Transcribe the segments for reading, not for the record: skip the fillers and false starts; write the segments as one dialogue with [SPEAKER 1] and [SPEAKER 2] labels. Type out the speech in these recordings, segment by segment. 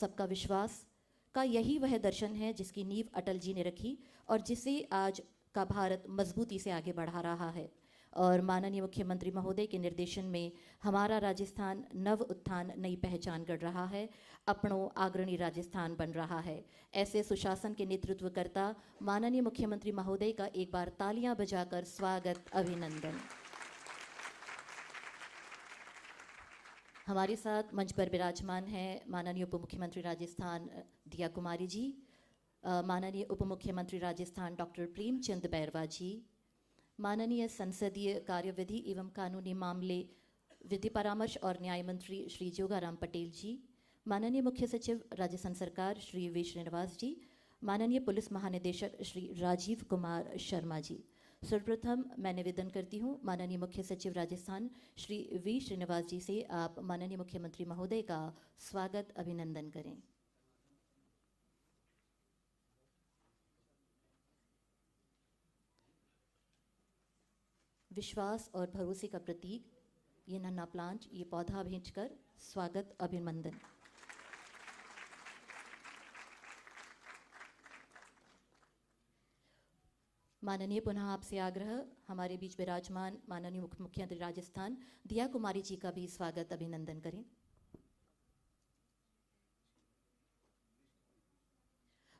[SPEAKER 1] सबका विश्वास का यही वह दर्शन है जिसकी नींव अटल जी ने रखी और जिसे आज का भारत मजबूती से आगे बढ़ा रहा है। और माननीय मुख्यमंत्री महोदय के निर्देशन में हमारा राजस्थान नव उत्थान नई पहचान गढ़ रहा है, अपनों अग्रणी राजस्थान बन रहा है। ऐसे सुशासन के नेतृत्वकर्ता माननीय मुख्यमंत्री महोदय का एक बार तालियां बजाकर स्वागत, अभिनंदन। हमारे साथ मंच पर विराजमान हैं माननीय उप मुख्यमंत्री राजस्थान दिया कुमारी जी, माननीय उप मुख्यमंत्री राजस्थान डॉक्टर प्रेमचंद बैरवा जी, माननीय संसदीय कार्यविधि एवं कानूनी मामले, विधि परामर्श और न्याय मंत्री श्री जोगाराम पटेल जी, माननीय मुख्य सचिव राजस्थान सरकार श्री वी श्रीनिवास जी, माननीय पुलिस महानिदेशक श्री राजीव कुमार शर्मा जी। सर्वप्रथम मैं निवेदन करती हूँ माननीय मुख्य सचिव राजस्थान श्री वी श्रीनिवास जी से आप माननीय मुख्यमंत्री महोदय का स्वागत, अभिनंदन करें। विश्वास और भरोसे का प्रतीक ये नन्हा प्लांट, ये पौधा भेंटकर स्वागत, अभिनंदन। माननीय पुनः आपसे आग्रह, हमारे बीच विराजमान माननीय मुख्यमंत्री राजस्थान दिया कुमारी जी का भी स्वागत, अभिनंदन करें।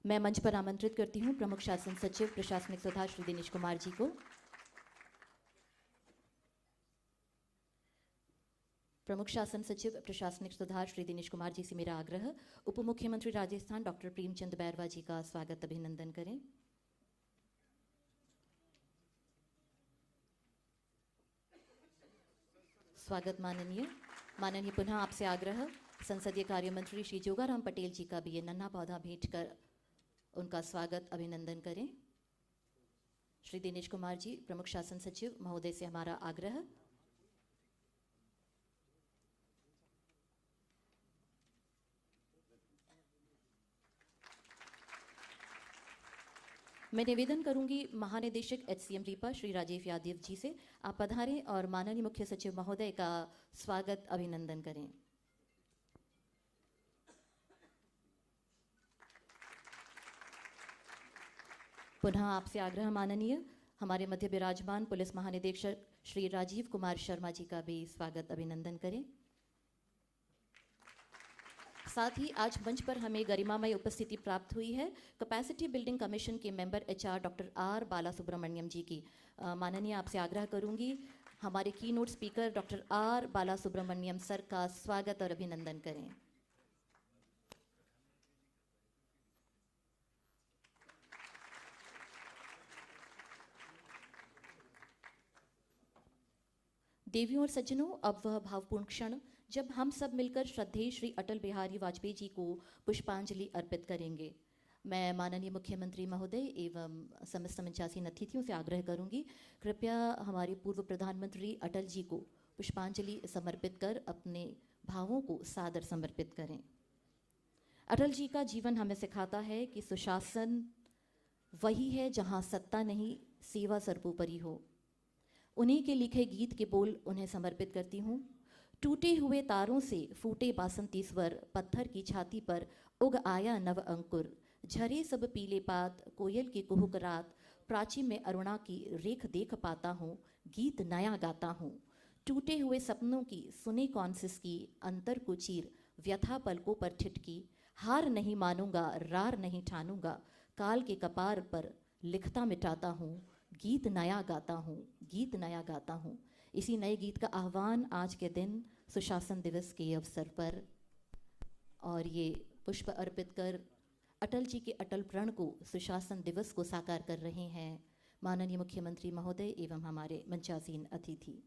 [SPEAKER 1] मैं मंच पर आमंत्रित करती हूं प्रमुख शासन सचिव प्रशासनिक सुधार श्री दिनेश कुमार जी को। प्रमुख शासन सचिव प्रशासनिक सुधार श्री दिनेश कुमार जी से मेरा आग्रह, उप मुख्यमंत्री राजस्थान डॉक्टर प्रेमचंद बैरवा जी का स्वागत, अभिनंदन करें। स्वागत माननीय पुनः आपसे आग्रह, संसदीय कार्य मंत्री श्री जोगाराम पटेल जी का भी ये नन्हा पौधा भेंट कर उनका स्वागत, अभिनंदन करें। श्री दिनेश कुमार जी प्रमुख शासन सचिव महोदय से हमारा आग्रह, मैं निवेदन करूंगी महानिदेशक HCM रीपा श्री राजीव यादव जी से, आप पधारें और माननीय मुख्य सचिव महोदय का स्वागत, अभिनंदन करें। पुनः आपसे आग्रह माननीय, हमारे मध्य विराजमान पुलिस महानिदेशक श्री राजीव कुमार शर्मा जी का भी स्वागत, अभिनंदन करें। साथ ही आज मंच पर हमें गरिमामय उपस्थिति प्राप्त हुई है कैपेसिटी बिल्डिंग कमीशन के member HR doctor R Balasubramaniam ji की। माननीय आपसे आग्रह करूंगी हमारे की note speaker doctor R Balasubramaniam sir का स्वागत और अभिनंदन करें। देवियों और सज्जनों, अब वह भावपूर्ण क्षण जब हम सब मिलकर श्रद्धेय श्री अटल बिहारी वाजपेयी जी को पुष्पांजलि अर्पित करेंगे। मैं माननीय मुख्यमंत्री महोदय एवं समस्त 85 अतिथियों से आग्रह करूंगी, कृपया हमारे पूर्व प्रधानमंत्री अटल जी को पुष्पांजलि समर्पित कर अपने भावों को सादर समर्पित करें। अटल जी का जीवन हमें सिखाता है कि सुशासन वही है जहां सत्ता नहीं, सेवा सर्वोपरि हो। उन्हीं के लिखे गीत के बोल उन्हें समर्पित करती हूँ। टूटे हुए तारों से फूटे बासंती स्वर, पत्थर की छाती पर उग आया नव अंकुर, झरे सब पीले पात, कोयल की कुहुक रात, प्राची में अरुणा की रेख देख पाता हूँ, गीत नया गाता हूँ। टूटे हुए सपनों की सुने कौन सिसकी, अंतर को चीर व्यथा पलकों पर ठिठकी, हार नहीं मानूंगा रार नहीं ठानूंगा, काल के कपार पर लिखता मिटाता हूँ, गीत नया गाता हूँ, गीत नया गाता हूँ। इसी नए गीत का आह्वान आज के दिन सुशासन दिवस के अवसर पर और ये पुष्प अर्पित कर अटल जी के अटल प्रण को सुशासन दिवस को साकार कर रहे हैं माननीय मुख्यमंत्री महोदय एवं हमारे मंचासीन अतिथि।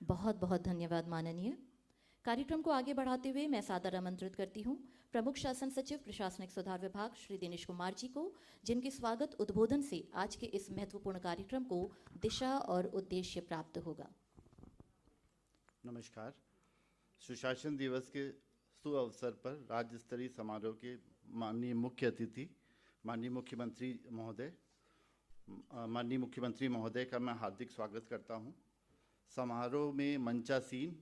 [SPEAKER 1] बहुत बहुत धन्यवाद माननीय। कार्यक्रम को आगे बढ़ाते हुए मैं सादर आमंत्रित करती हूं प्रमुख शासन सचिव प्रशासनिक सुधार विभाग श्री दिनेश कुमार जी को, जिनके स्वागत उद्बोधन से आज के इस महत्वपूर्ण कार्यक्रम को दिशा और उद्देश्य प्राप्त होगा।
[SPEAKER 2] नमस्कार। सुशासन दिवस के शुभ अवसर पर राज्य स्तरीय समारोह के माननीय मुख्य अतिथि माननीय मुख्यमंत्री महोदय का मैं हार्दिक स्वागत करता हूं। समारोह में मंचासीन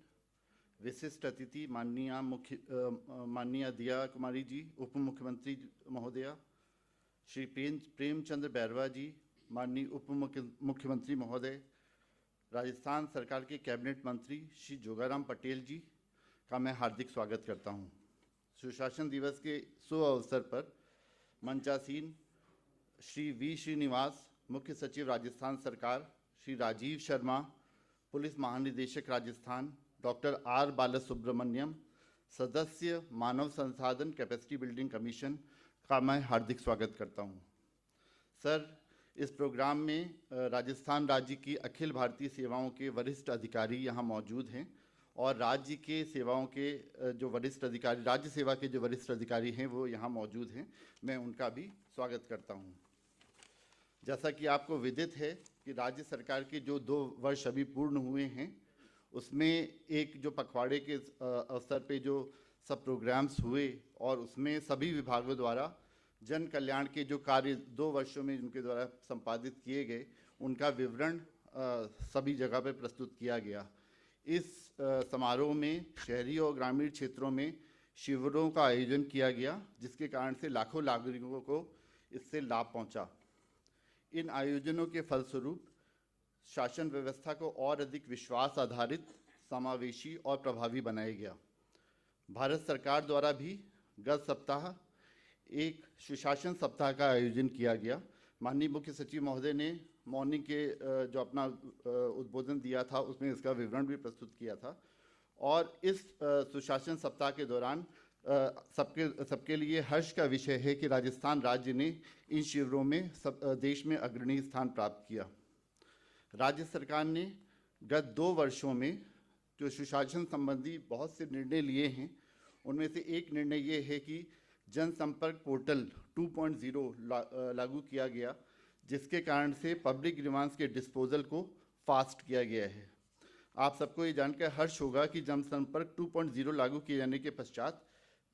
[SPEAKER 2] विशिष्ट अतिथि माननीय दिया कुमारी जी, उप मुख्यमंत्री महोदया, श्री प्रेमचंद्र बैरवा जी, माननीय उप मुख्यमंत्री महोदय, राजस्थान सरकार के कैबिनेट मंत्री श्री जोगाराम पटेल जी का मैं हार्दिक स्वागत करता हूं। सुशासन दिवस के शुभ अवसर पर मंचासीन श्री वी श्रीनिवास, मुख्य सचिव राजस्थान सरकार, श्री राजीव शर्मा, पुलिस महानिदेशक राजस्थान, डॉक्टर आर बालासुब्रमण्यम, सदस्य मानव संसाधन कैपेसिटी बिल्डिंग कमीशन का मैं हार्दिक स्वागत करता हूं। सर, इस प्रोग्राम में राजस्थान राज्य की अखिल भारतीय सेवाओं के वरिष्ठ अधिकारी यहाँ मौजूद हैं और राज्य के सेवाओं के जो वरिष्ठ अधिकारी, राज्य सेवा के जो वरिष्ठ अधिकारी हैं वो यहाँ मौजूद हैं। मैं उनका भी स्वागत करता हूँ। जैसा कि आपको विदित है कि राज्य सरकार के जो 2 वर्ष अभी पूर्ण हुए हैं, उसमें एक जो पखवाड़े के अवसर पे जो सब प्रोग्राम्स हुए और उसमें सभी विभागों द्वारा जन कल्याण के जो कार्य 2 वर्षों में उनके द्वारा संपादित किए गए, उनका विवरण सभी जगह पे प्रस्तुत किया गया। इस समारोह में शहरी और ग्रामीण क्षेत्रों में शिविरों का आयोजन किया गया, जिसके कारण से लाखों नागरिकों को इससे लाभ पहुंचा। इन आयोजनों के फलस्वरूप शासन व्यवस्था को और अधिक विश्वास आधारित, समावेशी और प्रभावी बनाया गया। भारत सरकार द्वारा भी गत सप्ताह एक सुशासन सप्ताह का आयोजन किया गया। माननीय मुख्य सचिव महोदय ने मॉर्निंग के जो अपना उद्बोधन दिया था उसमें इसका विवरण भी प्रस्तुत किया था। और इस सुशासन सप्ताह के दौरान सबके लिए हर्ष का विषय है कि राजस्थान राज्य ने इन शिविरों में देश में अग्रणी स्थान प्राप्त किया। राज्य सरकार ने गत 2 वर्षों में जो सुशासन संबंधी बहुत से निर्णय लिए हैं, उनमें से एक निर्णय ये है कि जनसंपर्क पोर्टल 2.0 लागू किया गया, जिसके कारण से पब्लिक ग्रीवांस के डिस्पोजल को फास्ट किया गया है। आप सबको ये जानकर हर्ष होगा कि जनसंपर्क 2.0 लागू किए जाने के पश्चात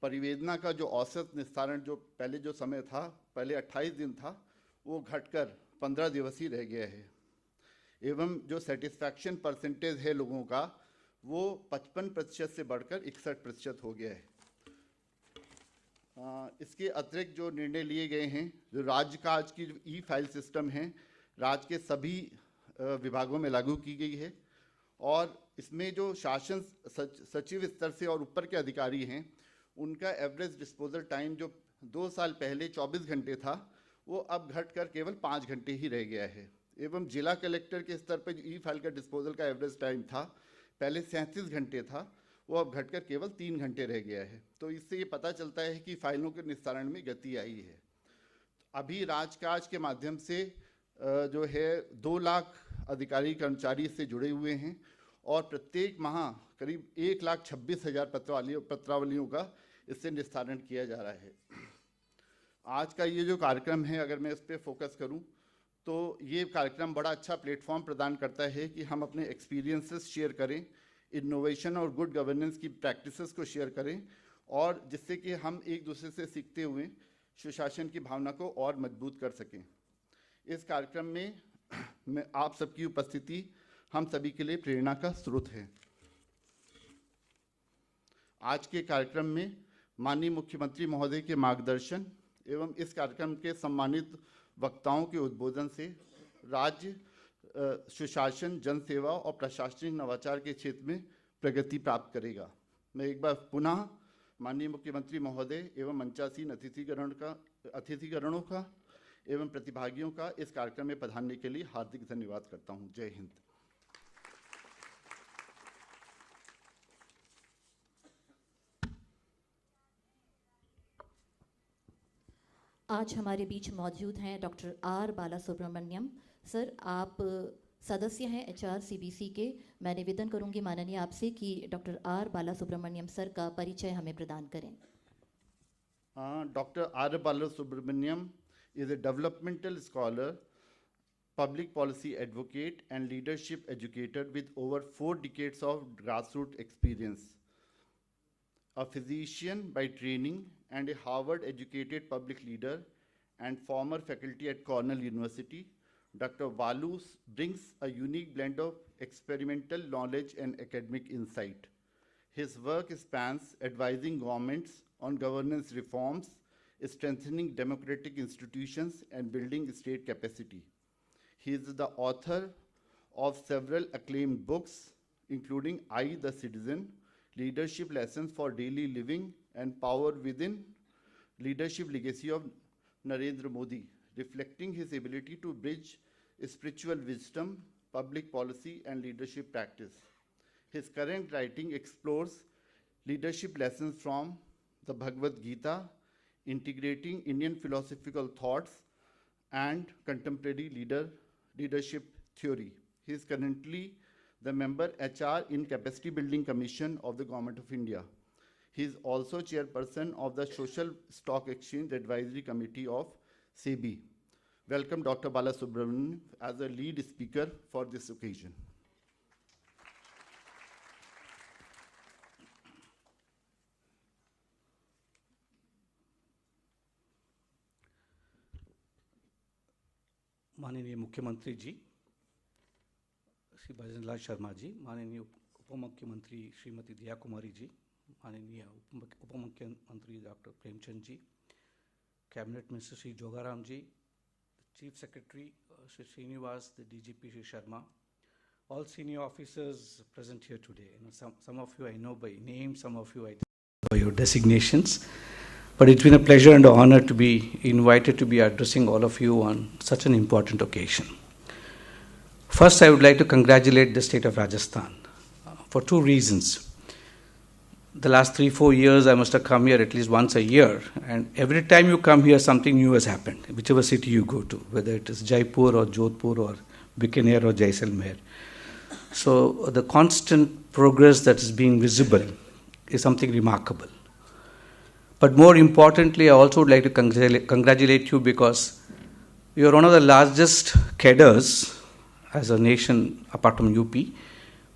[SPEAKER 2] परिवेदना का जो औसत निस्तारण जो पहले जो समय था, पहले 28 दिन था, वो घटकर 15 दिवसीय रह गया है। एवं जो सेटिस्फैक्शन परसेंटेज है लोगों का, वो 55% से बढ़कर 61% हो गया है। इसके अतिरिक्त जो निर्णय लिए गए हैं, जो राज्य का आज की ई फाइल सिस्टम है, राज्य के सभी विभागों में लागू की गई है और इसमें जो शासन सचिव स्तर से और ऊपर के अधिकारी हैं, उनका एवरेज डिस्पोजल टाइम जो 2 साल पहले 24 घंटे था, वो अब घटकर केवल 5 घंटे ही रह गया है। एवं जिला कलेक्टर के स्तर पर जो ई फाइल का डिस्पोजल का एवरेज टाइम था, पहले 37 घंटे था, वो अब घटकर केवल 3 घंटे रह गया है। तो इससे ये पता चलता है कि फाइलों के निस्तारण में गति आई है। अभी राजकाज के माध्यम से जो है 2 लाख अधिकारी कर्मचारी इससे जुड़े हुए हैं और प्रत्येक माह करीब 1,26,000 पत्रावलियों का इससे निस्तारण किया जा रहा है। आज का ये जो कार्यक्रम है, अगर मैं इस पर फोकस करूं तो ये कार्यक्रम बड़ा अच्छा प्लेटफॉर्म प्रदान करता है कि हम अपने एक्सपीरियंसेस शेयर करें, इनोवेशन और गुड गवर्नेंस की प्रैक्टिसेस को शेयर करें और जिससे कि हम एक दूसरे से सीखते हुए सुशासन की भावना को और मजबूत कर सकें। इस कार्यक्रम में आप सबकी उपस्थिति हम सभी के लिए प्रेरणा का स्रोत है। आज के कार्यक्रम में माननीय मुख्यमंत्री महोदय के मार्गदर्शन एवं इस कार्यक्रम के सम्मानित वक्ताओं के उद्बोधन से राज्य सुशासन, जनसेवा और प्रशासनिक नवाचार के क्षेत्र में प्रगति प्राप्त करेगा। मैं एक बार पुनः माननीय मुख्यमंत्री महोदय एवं मंचासीन अतिथिगणों का एवं प्रतिभागियों का इस कार्यक्रम में पधारने के लिए हार्दिक धन्यवाद करता हूं। जय हिंद।
[SPEAKER 1] आज हमारे बीच मौजूद हैं डॉक्टर आर बालासुब्रमण्यम। सर, आप सदस्य हैं HRCBC के। मैं निवेदन करूंगी माननीय आपसे कि डॉक्टर आर बालासुब्रमण्यम सर का परिचय हमें प्रदान करें।
[SPEAKER 2] Doctor R Balasubramaniam is a developmental scholar, public policy advocate and leadership educator with over 4 decades of grassroots experience. A physician by training and a Harvard-educated public leader and former faculty at Cornell University, Dr. Valu brings a unique blend of experimental knowledge and academic insight. His work spans advising governments on governance reforms, strengthening democratic institutions, and building state capacity. He is the author of several acclaimed books, including I, the Citizen, Leadership Lessons for Daily Living, and Power Within, Leadership Legacy of Narendra Modi, reflecting his ability to bridge spiritual wisdom, public policy, and leadership practice. His current writing explores leadership lessons from the Bhagavad Gita, integrating Indian philosophical thoughts and contemporary leadership theory. He is currently the member HR in Capacity Building Commission of the Government of India. He is also chairperson of the Social Stock Exchange Advisory Committee of SEBI. Welcome Dr. Balasubramanian as a lead speaker for this occasion.
[SPEAKER 3] माननीय मुख्यमंत्री जी श्री भजन लाल शर्मा जी, माननीय उप मुख्यमंत्री श्रीमती दिया कुमारी जी, माननीय उप मुख्यमंत्री doctor Premchand ji, cabinet minister Shri Jogaram ji, chief secretary Shri Srinivas, the DGP Shri Sharma, all senior officers present here today. Some of you I know by name, some of you I don't know by your designations. But it's been a pleasure and an honor to be invited to be addressing all of you on such an important occasion. First, I would like to congratulate the state of Rajasthan for two reasons. The last 3-4 years, I must have come here at least once a year, and every time you come here, something new has happened, whichever city you go to, whether it is Jaipur or Jodhpur or Bikaner or Jaisalmer. So the constant progress that is being visible is something remarkable. But more importantly, I also would like to congratulate you because you are one of the largest cadres as a nation apart from UP.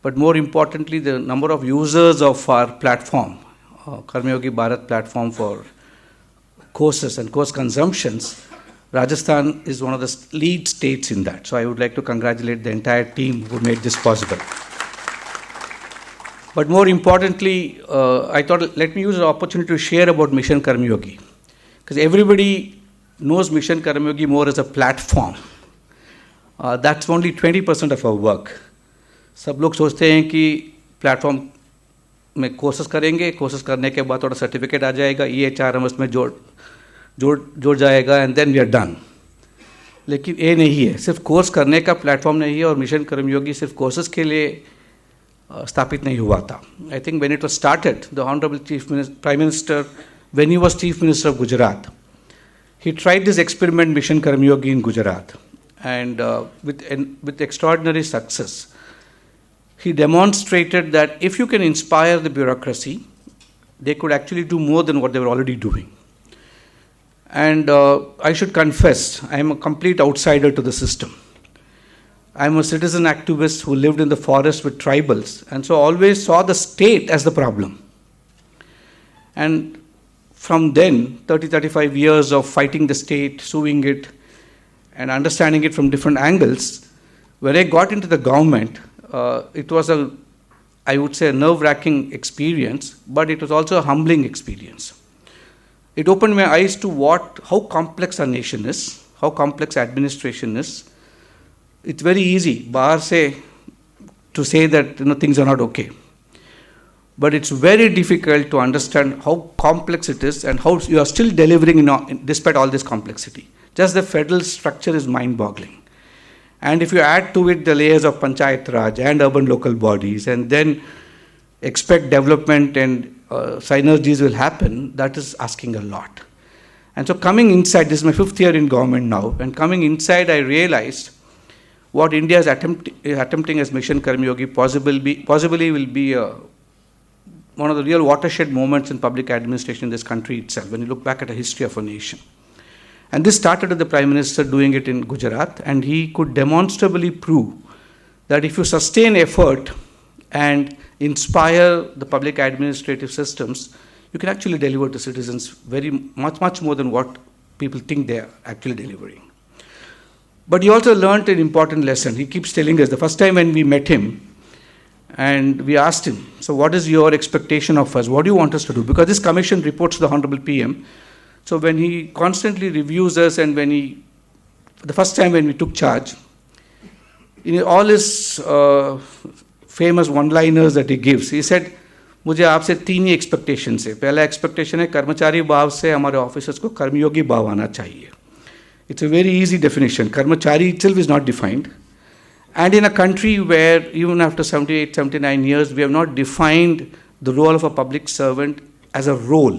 [SPEAKER 3] But more importantly, the number of users of our platform, Karmayogi Bharat platform for courses and course consumptions, Rajasthan is one of the lead states in that. So I would like to congratulate the entire team who made this possible. But more importantly, I thought let me use the opportunity to share about Mission Karmayogi. Because everybody knows Mission Karmayogi more as a platform. That's only 20% of our work. सब लोग सोचते हैं कि platform में courses करेंगे, courses करने के बाद थोड़ा सर्टिफिकेट आ जाएगा, EHRMS में जोड़ जाएगा and then we are done. लेकिन ये नहीं है, सिर्फ कोर्स करने का प्लेटफॉर्म नहीं है और मिशन कर्मयोगी सिर्फ कोर्सेज के लिए स्थापित नहीं हुआ था. I think when it was started, the honourable prime minister, when he was chief minister of Gujarat, he tried this experiment Mission Karmayogi in Gujarat, and with extraordinary success. He demonstrated that if you can inspire the bureaucracy, they could actually do more than what they were already doing. And I should confess, I am a complete outsider to the system. I am a citizen activist who lived in the forest with tribals, and so always saw the state as the problem. And from then, 30-35 years of fighting the state, suing it, and understanding it from different angles, when I got into the government, it was I would say, a nerve-wracking experience, but it was also a humbling experience. It opened my eyes to how complex our nation is, how complex administration is. It's very easy, bahar se, to say that things are not okay. But it's very difficult to understand how complex it is and how you are still delivering despite all this complexity. Just the federal structure is mind-boggling. And if you add to it the layers of Panchayat Raj and urban local bodies, and then expect development and synergies will happen, that is asking a lot. And so coming inside, this is my 5th year in government now, and coming inside I realized what India is attempting as Mission Karmayogi possibly will be one of the real watershed moments in public administration in this country itself, when you look back at the history of a nation. And this started with the Prime Minister doing it in Gujarat, and he could demonstrably prove that if you sustain effort and inspire the public administrative systems, you can actually deliver to citizens much more than what people think they are actually delivering. But he also learned an important lesson. He keeps telling us, the first time when we met him, and we asked him, so what is your expectation of us? What do you want us to do? Because this commission reports to the Honorable PM. So when he constantly reviews us, and the first time when we took charge, in all his famous one-liners that he gives, he said, मुझे आपसे 3 ही expectations है. पहला expectation है कर्मचारी भाव से हमारे officers को कर्मयोगी भाव आना चाहिए. It's a very easy definition. Karmachari itself is not defined. And in a country where even after 78, 79 years, we have not defined the role of a public servant as a role.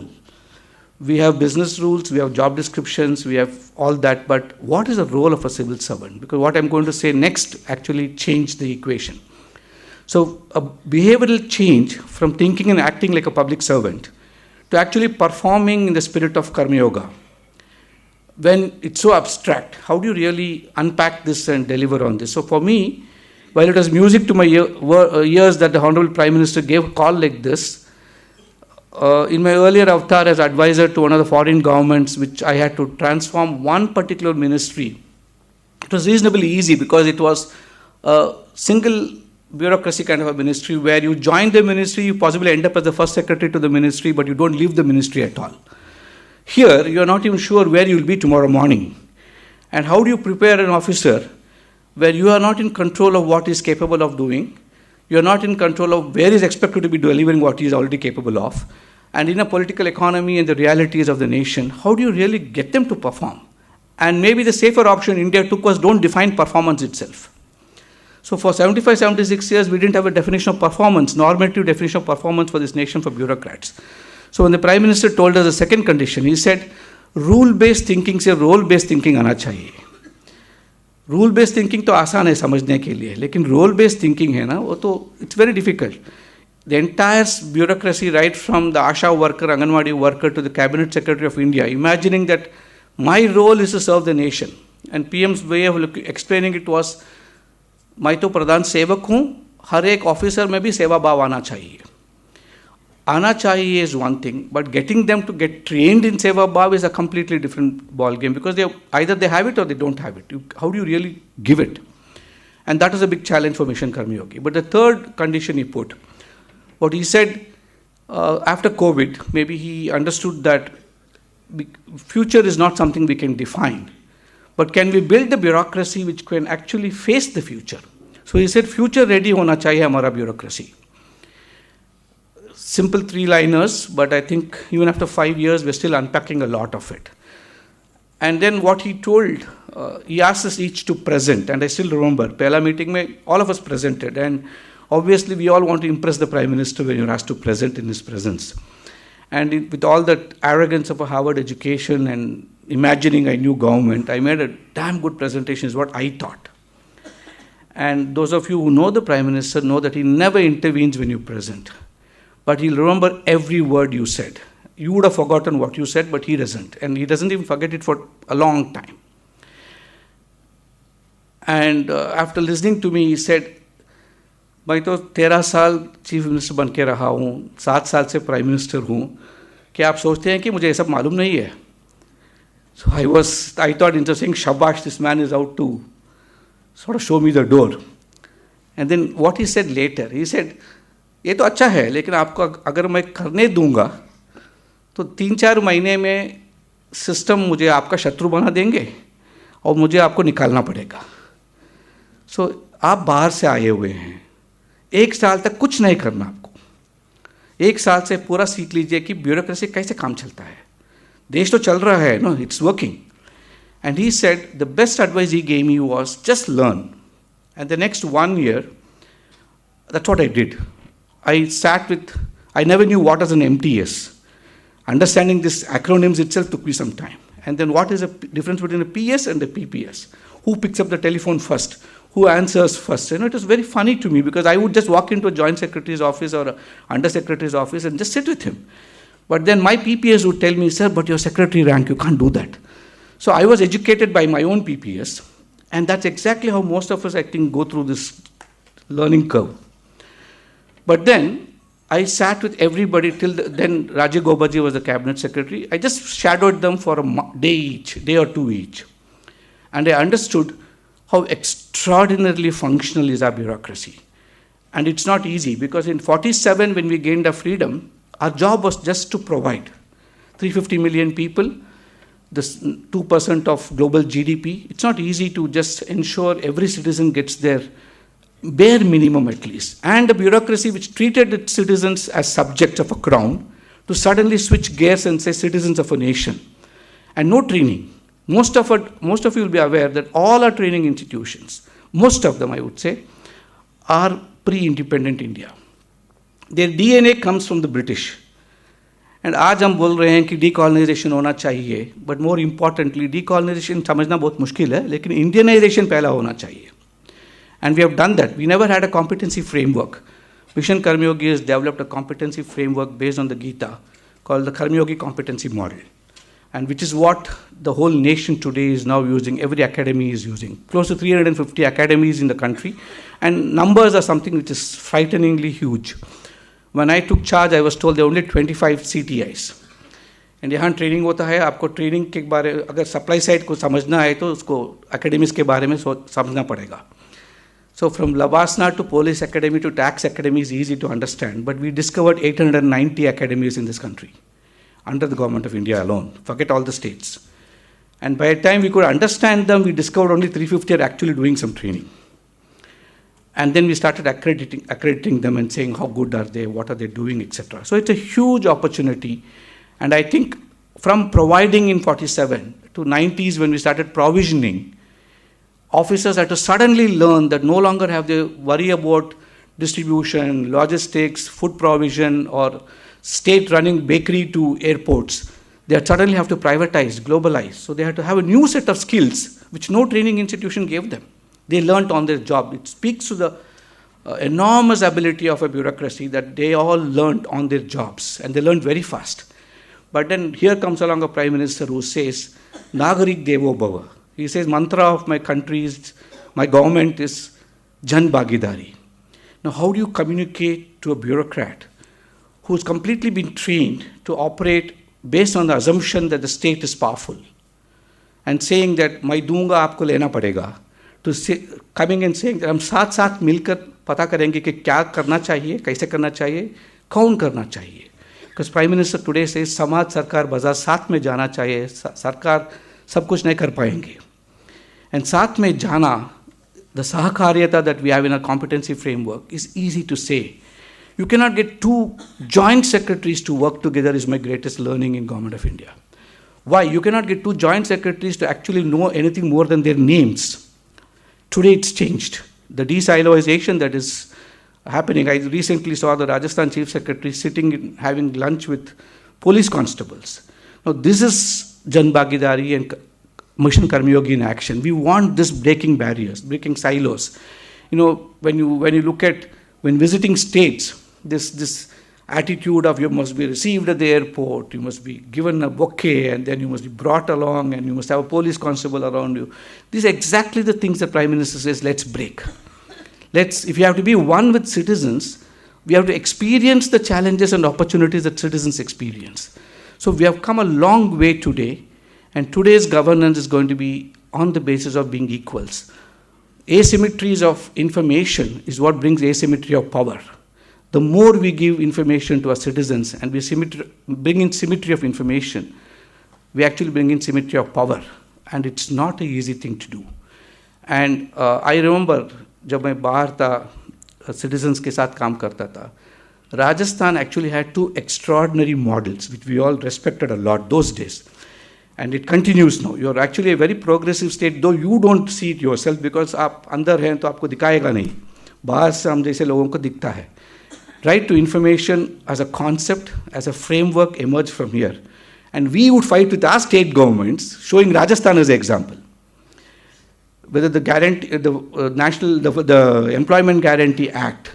[SPEAKER 3] We have business rules, we have job descriptions, we have all that, but what is the role of a civil servant? Because what I'm going to say next actually changed the equation. So a behavioral change from thinking and acting like a public servant to actually performing in the spirit of Karma Yoga. When it's so abstract, how do you really unpack this and deliver on this? So for me, while it was music to my ears that the Honorable Prime Minister gave a call like this, in my earlier avatar as advisor to one of the foreign governments, which I had to transform one particular ministry, it was reasonably easy because it was a single bureaucracy kind of a ministry where you join the ministry, you possibly end up as the first secretary to the ministry, but you don't leave the ministry at all. Here, you are not even sure where you will be tomorrow morning. And how do you prepare an officer where you are not in control of what he is capable of doing, you are not in control of where he is expected to be delivering what he is already capable of, and in a political economy and the realities of the nation, how do you really get them to perform? And maybe the safer option India took was don't define performance itself. So for 75, 76 years, we didn't have a definition of performance, normative definition of performance for this nation for bureaucrats. So when the Prime Minister told us the second condition, he said, rule-based thinking से role-based thinking आना चाहिए. Rule-based thinking तो आसान है समझने के लिए, लेकिन role-based thinking है ना, वो तो it's very difficult. The entire bureaucracy, right from the ASHA worker, Anganwadi worker to the Cabinet Secretary of India, imagining that my role is to serve the nation. And PM's way of explaining it was, मैं तो प्रधान सेवक हूँ, हर एक officer में भी सेवा भाव आना चाहिए. Ana chahiye is one thing, but getting them to get trained in Seva Bhav is a completely different ball game because either they have it or they don't have it. How do you really give it? And that is a big challenge for Mission Karma Yogi. But the third condition he put, what he said after COVID, maybe he understood that future is not something we can define, but can we build a bureaucracy which can actually face the future? So he said, future ready hona chahiye hamara bureaucracy. Simple 3-liners, but I think even after 5 years, we're still unpacking a lot of it. And then what he told, he asked us each to present, and I still remember, Pehla meeting mein, all of us presented, and obviously we all want to impress the Prime Minister when you're asked to present in his presence. And with all that arrogance of a Harvard education and imagining a new government, I made a damn good presentation is what I thought. And those of you who know the Prime Minister know that he never intervenes when you present. But he'll remember every word you said. You would have forgotten what you said, but he doesn't. And he doesn't even forget it for a long time. And after listening to me, he said, मैं तो 13 साल chief minister बन के रहा हूँ, 7 साल से prime minister हूँ, क्या आप सोचते हैं कि मुझे ये सब मालूम नहीं है? So I thought interesting, shabash, this man is out to sort of show me the door. And then what he said later, he said, ये तो अच्छा है, लेकिन आपको अगर मैं करने दूंगा तो 3-4 महीने में सिस्टम मुझे आपका शत्रु बना देंगे और मुझे आपको निकालना पड़ेगा. सो आप बाहर से आए हुए हैं, 1 साल तक कुछ नहीं करना आपको. 1 साल से पूरा सीख लीजिए कि ब्यूरोक्रेसी कैसे काम चलता है. देश तो चल रहा है, no, it's working. And he said the best advice he gave me was just learn. And the next 1 year, that's what I did. I never knew what was an MTS. Understanding these acronyms itself took me some time. And then what is the difference between a PS and a PPS? Who picks up the telephone first? Who answers first? You know, it was very funny to me because I would just walk into a joint secretary's office or an under secretary's office and just sit with him. But then my PPS would tell me, sir, but your secretary rank, you can't do that. So I was educated by my own PPS, and that's exactly how most of us, I think, go through this learning curve. But then, I sat with everybody till then Rajiv Gobaji was the cabinet secretary. I just shadowed them for a day or two each. And I understood how extraordinarily functional is our bureaucracy. And it's not easy because in 47, when we gained our freedom, our job was just to provide 350 million people, this 2% of global GDP. It's not easy to just ensure every citizen gets their bare minimum at least. And a bureaucracy which treated its citizens as subjects of a crown to suddenly switch gears and say citizens of a nation. And no training. Most of you will be aware that all our training institutions, most of them I would say, are pre-independent India. Their DNA comes from the British. And आज हम बोल रहे हैं कि decolonization होना चाहिए, but more importantly, decolonization समझना बहुत मुश्किल है, लेकिन Indianization पहला होना चाहिए. And we have done that. We never had a competency framework. Mission Karmayogi has developed a competency framework based on the Gita called the Karmayogi Competency Model, and which is what the whole nation today is now using, every academy is using. Close to 350 academies in the country, and numbers are something which is frighteningly huge. When I took charge, I was told there are only 25 CTIs. And यहाँ training होता है, आपको training के बारे अगर supply side को समझना है तो उसको एकेडमीज के बारे में समझना पड़ेगा. So from Lavasna to Police Academy to Tax Academy is easy to understand, but we discovered 890 academies in this country under the government of India alone. Forget all the states. And by the time we could understand them, we discovered only 350 are actually doing some training. And then we started accrediting them and saying how good are they, what are they doing, etc. So it's a huge opportunity. And I think from providing in 47 to 90s when we started provisioning, officers had to suddenly learn that no longer have they worry about distribution, logistics, food provision, or state running bakery to airports. They suddenly have to privatize, globalize. So they had to have a new set of skills which no training institution gave them. They learned on their job. It speaks to the enormous ability of a bureaucracy that they all learned on their jobs, and they learned very fast. But then here comes along a prime minister who says, Nagarik Devo Bhava. He says, mantra of my country is, my government is Jan Bhagidari. Now, how do you communicate to a bureaucrat who's completely been trained to operate based on the assumption that the state is powerful and saying that, मैं दूंगा आपको लेना पड़ेगा, to say, coming and saying that हम साथ साथ मिलकर पता करेंगे कि क्या करना चाहिए, कैसे करना चाहिए, कौन करना चाहिए. Because Prime Minister today says, समाज सरकार बाजार साथ में जाना चाहिए, सरकार सब कुछ नहीं कर पाएंगे. And साथ में जाना, the sahakariyata that we have in our competency framework is easy to say. You cannot get two joint secretaries to work together is my greatest learning in Government of India. Why? You cannot get two joint secretaries to actually know anything more than their names. Today it's changed. The de-siloization that is happening. I recently saw the Rajasthan Chief Secretary sitting having lunch with police constables. Now this is Jan Bhagidari and Mission Karmayogi in action. We want this breaking barriers, breaking silos. You know, when you look at, when visiting states, this attitude of you must be received at the airport, you must be given a bouquet, and then you must be brought along, and you must have a police constable around you. These are exactly the things the Prime Minister says, let's break. If you have to be one with citizens, we have to experience the challenges and opportunities that citizens experience. So we have come a long way today, and today's governance is going to be on the basis of being equals. Asymmetries of information is what brings asymmetry of power. The more we give information to our citizens and we bring in symmetry of information, we actually bring in symmetry of power. And it's not an easy thing to do. And I remember, जब मैं बाहर था, citizens के साथ काम करता था, Rajasthan actually had two extraordinary models, which we all respected a lot those days. And it continues now. You're actually a very progressive state, though you don't see it yourself because आप अंदर हैं तो आपको दिखाएगा नहीं. बाहर से हम जैसे लोगों को दिखता है. Right to information as a concept, as a framework emerged from here. And we would fight with our state governments, showing Rajasthan as an example. Whether the guarantee, the Employment Guarantee Act.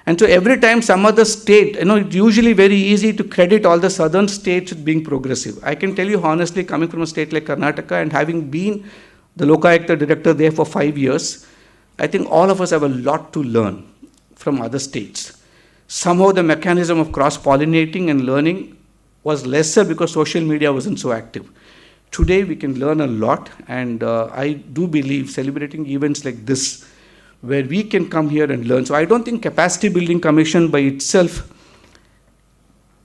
[SPEAKER 3] And so every time some other state, it's usually very easy to credit all the southern states with being progressive. I can tell you honestly, coming from a state like Karnataka and having been the Lokayukta director there for 5 years, I think all of us have a lot to learn from other states. Somehow the mechanism of cross-pollinating and learning was lesser because social media wasn't so active. Today we can learn a lot, and I do believe celebrating events like this where we can come here and learn. So I don't think capacity building commission by itself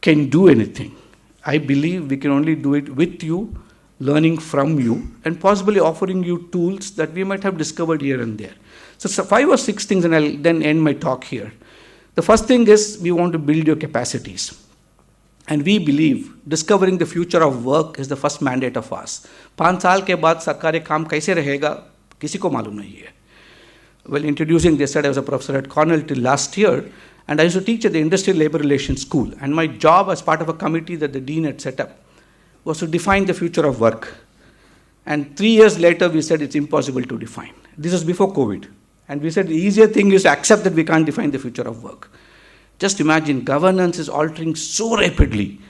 [SPEAKER 3] can do anything. I believe we can only do it with you, learning from you, and possibly offering you tools that we might have discovered here and there. So 5 or 6 things, and I'll then end my talk here. The first thing is we want to build your capacities. And we believe discovering the future of work is the first mandate of us. 5 साल के बाद सरकारी काम कैसे रहेगा किसी को मालूम नहीं है. Well, introducing this, I was a professor at Cornell till last year, and I used to teach at the Industrial Labor Relations School. And my job as part of a committee that the dean had set up was to define the future of work. And 3 years later, we said it's impossible to define. This was before COVID. And we said the easier thing is to accept that we can't define the future of work. Just imagine, governance is altering so rapidly.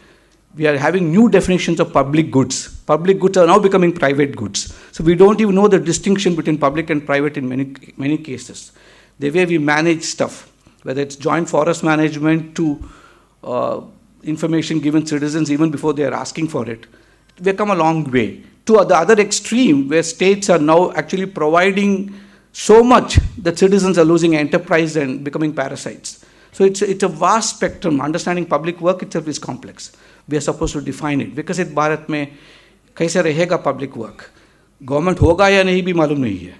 [SPEAKER 3] We are having new definitions of public goods. Public goods are now becoming private goods. So we don't even know the distinction between public and private in many cases. The way we manage stuff, whether it's joint forest management to information given citizens even before they are asking for it, we've come a long way. To the other extreme, where states are now actually providing so much that citizens are losing enterprise and becoming parasites. So it's a vast spectrum. Understanding public work itself is complex. We are supposed to define it. Because in Bharat mein kaise rahega public work? Government hoga ya nahi bhi malum nahi hai.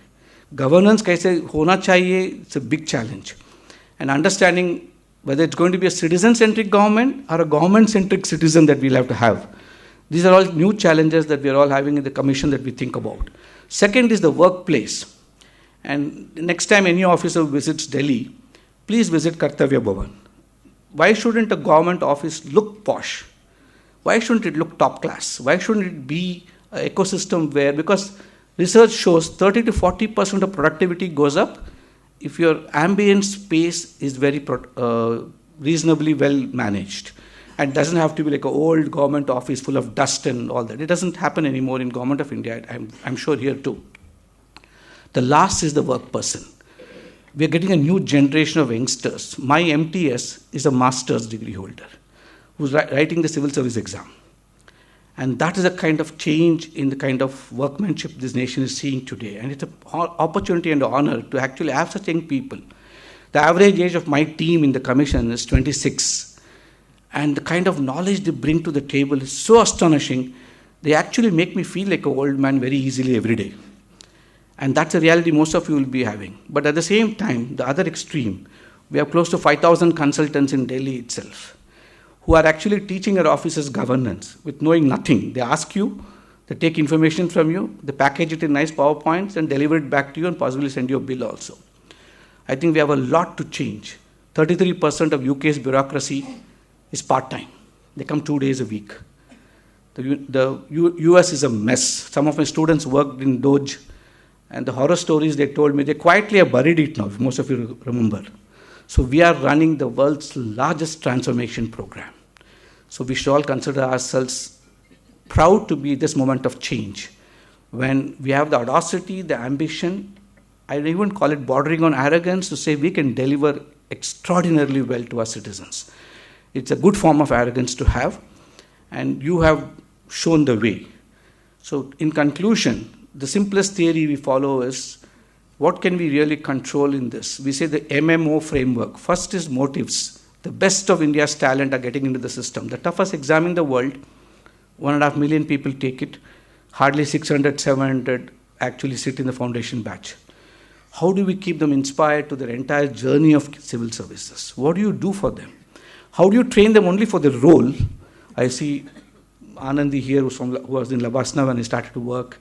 [SPEAKER 3] Governance kaise hona chahiye, it's a big challenge. And understanding whether it's going to be a citizen-centric government or a government-centric citizen that we'll have to have. These are all new challenges that we are all having in the commission that we think about. Second is the workplace. And next time any officer visits Delhi, please visit Kartavya Bhavan. Why shouldn't a government office look posh? Why shouldn't it look top class? Why shouldn't it be an ecosystem where, because research shows 30 to 40% of productivity goes up if your ambient space is very reasonably well managed. And doesn't have to be like an old government office full of dust and all that. It doesn't happen anymore in Government of India. I'm sure here too. The last is the work person. We are getting a new generation of youngsters. My MTS is a master's degree holder who's writing the civil service exam. And that is a kind of change in the kind of workmanship this nation is seeing today. And it's an opportunity and honor to actually have such young people. The average age of my team in the commission is 26. And the kind of knowledge they bring to the table is so astonishing. They actually make me feel like an old man very easily every day. And that's a reality most of you will be having. But at the same time, the other extreme, we have close to 5,000 consultants in Delhi itself who are actually teaching our officers governance with knowing nothing. They ask you, they take information from you, they package it in nice PowerPoints and deliver it back to you and possibly send you a bill also. I think we have a lot to change. 33% of UK's bureaucracy is part-time. They come 2 days a week. The US is a mess. Some of my students worked in Doge, and the horror stories they told me, they quietly have buried it now, if most of you remember. So we are running the world's largest transformation program. So we should all consider ourselves proud to be this moment of change when we have the audacity, the ambition, I even call it bordering on arrogance, to say we can deliver extraordinarily well to our citizens. It's a good form of arrogance to have, and you have shown the way. So in conclusion, the simplest theory we follow is, what can we really control in this? We say the MMO framework. First is motives. The best of India's talent are getting into the system. The toughest exam in the world, 1.5 million people take it. Hardly 600, 700 actually sit in the foundation batch. How do we keep them inspired to their entire journey of civil services? What do you do for them? How do you train them only for the role? I see Anandi here who was in Labasna when he started to work.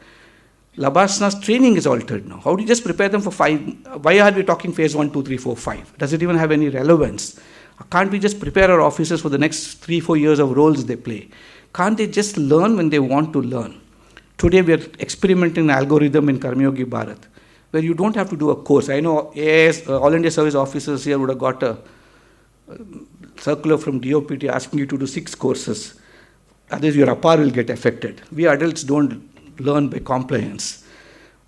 [SPEAKER 3] Labasna's training is altered now. How do you just prepare them for 5? Why are we talking phase 1, 2, 3, 4, 5? Does it even have any relevance? Can't we just prepare our officers for the next 3, 4 years of roles they play? Can't they just learn when they want to learn? Today we are experimenting an algorithm in Karmyogi Bharat, where you don't have to do a course. I know AIS, All India Service Officers here would have got a circular from DOPT asking you to do 6 courses. Otherwise your APAR will get affected. We adults don't learn by compliance.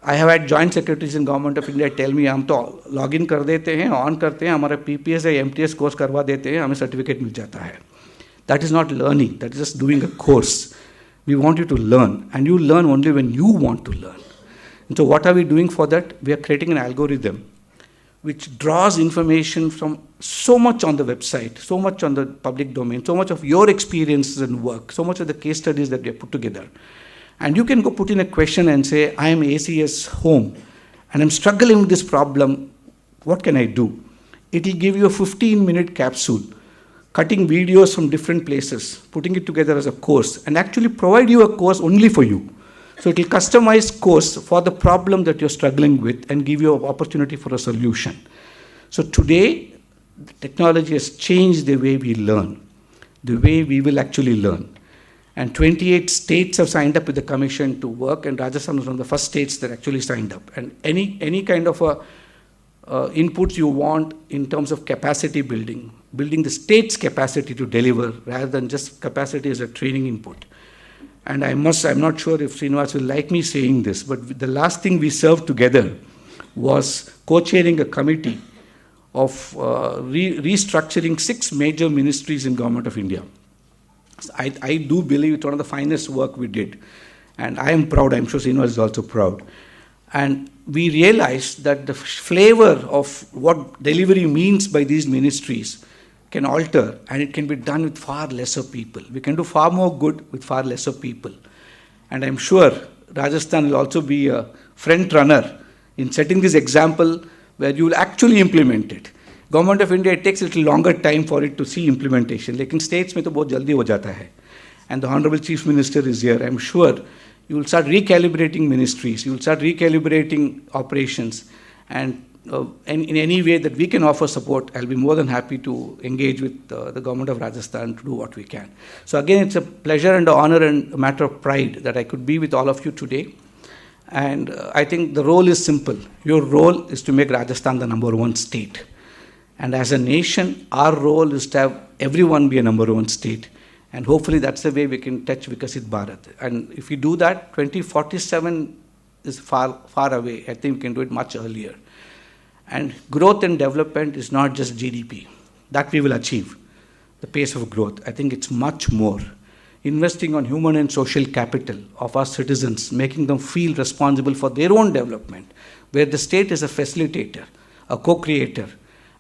[SPEAKER 3] I have had joint secretaries in Government of India tell me हम तो log in कर देते हैं, on करते हैं, हमारा PPS या MTS course करवा देते हैं, हमें certificate मिल जाता है. That is not learning, that is just doing a course. We want you to learn, and you learn only when you want to learn. And so what are we doing for that? We are creating an algorithm which draws information from so much on the website, so much on the public domain, so much of your experiences and work, so much of the case studies that we have put together. And you can go put in a question and say, I am ACS home, and I'm struggling with this problem. What can I do? It will give you a 15-minute capsule, cutting videos from different places, putting it together as a course, and actually provide you a course only for you. So it will customize course for the problem that you're struggling with and give you an opportunity for a solution. So today, the technology has changed the way we learn, the way we will actually learn. And 28 states have signed up with the commission to work, and Rajasthan was one of the first states that actually signed up. And any kind of inputs you want in terms of capacity building the state's capacity to deliver rather than just capacity as a training input. And I'm not sure if Srinivas will like me saying this, but the last thing we served together was co-chairing a committee of restructuring 6 major ministries in Government of India. I do believe it's one of the finest work we did. And I am proud, I'm sure Srinivas is also proud. And we realized that the flavor of what delivery means by these ministries can alter, and it can be done with far lesser people. We can do far more good with far lesser people. And I'm sure Rajasthan will also be a front runner in setting this example where you will actually implement it. Government of India, it takes a little longer time for it to see implementation. Like in states, mein to bahut jaldi ho jata hai. And the Honorable Chief Minister is here. I'm sure you will start recalibrating ministries. You will start recalibrating operations. And in any way that we can offer support, I'll be more than happy to engage with the government of Rajasthan to do what we can. So again, it's a pleasure and an honor and a matter of pride that I could be with all of you today. And I think the role is simple. Your role is to make Rajasthan the #1 state. And as a nation, our role is to have everyone be a #1 state. And hopefully that's the way we can touch Vikasit Bharat. And if we do that, 2047 is far, far away. I think we can do it much earlier. And growth and development is not just GDP. That we will achieve, the pace of growth. I think it's much more. Investing on human and social capital of our citizens, making them feel responsible for their own development, where the state is a facilitator, a co-creator,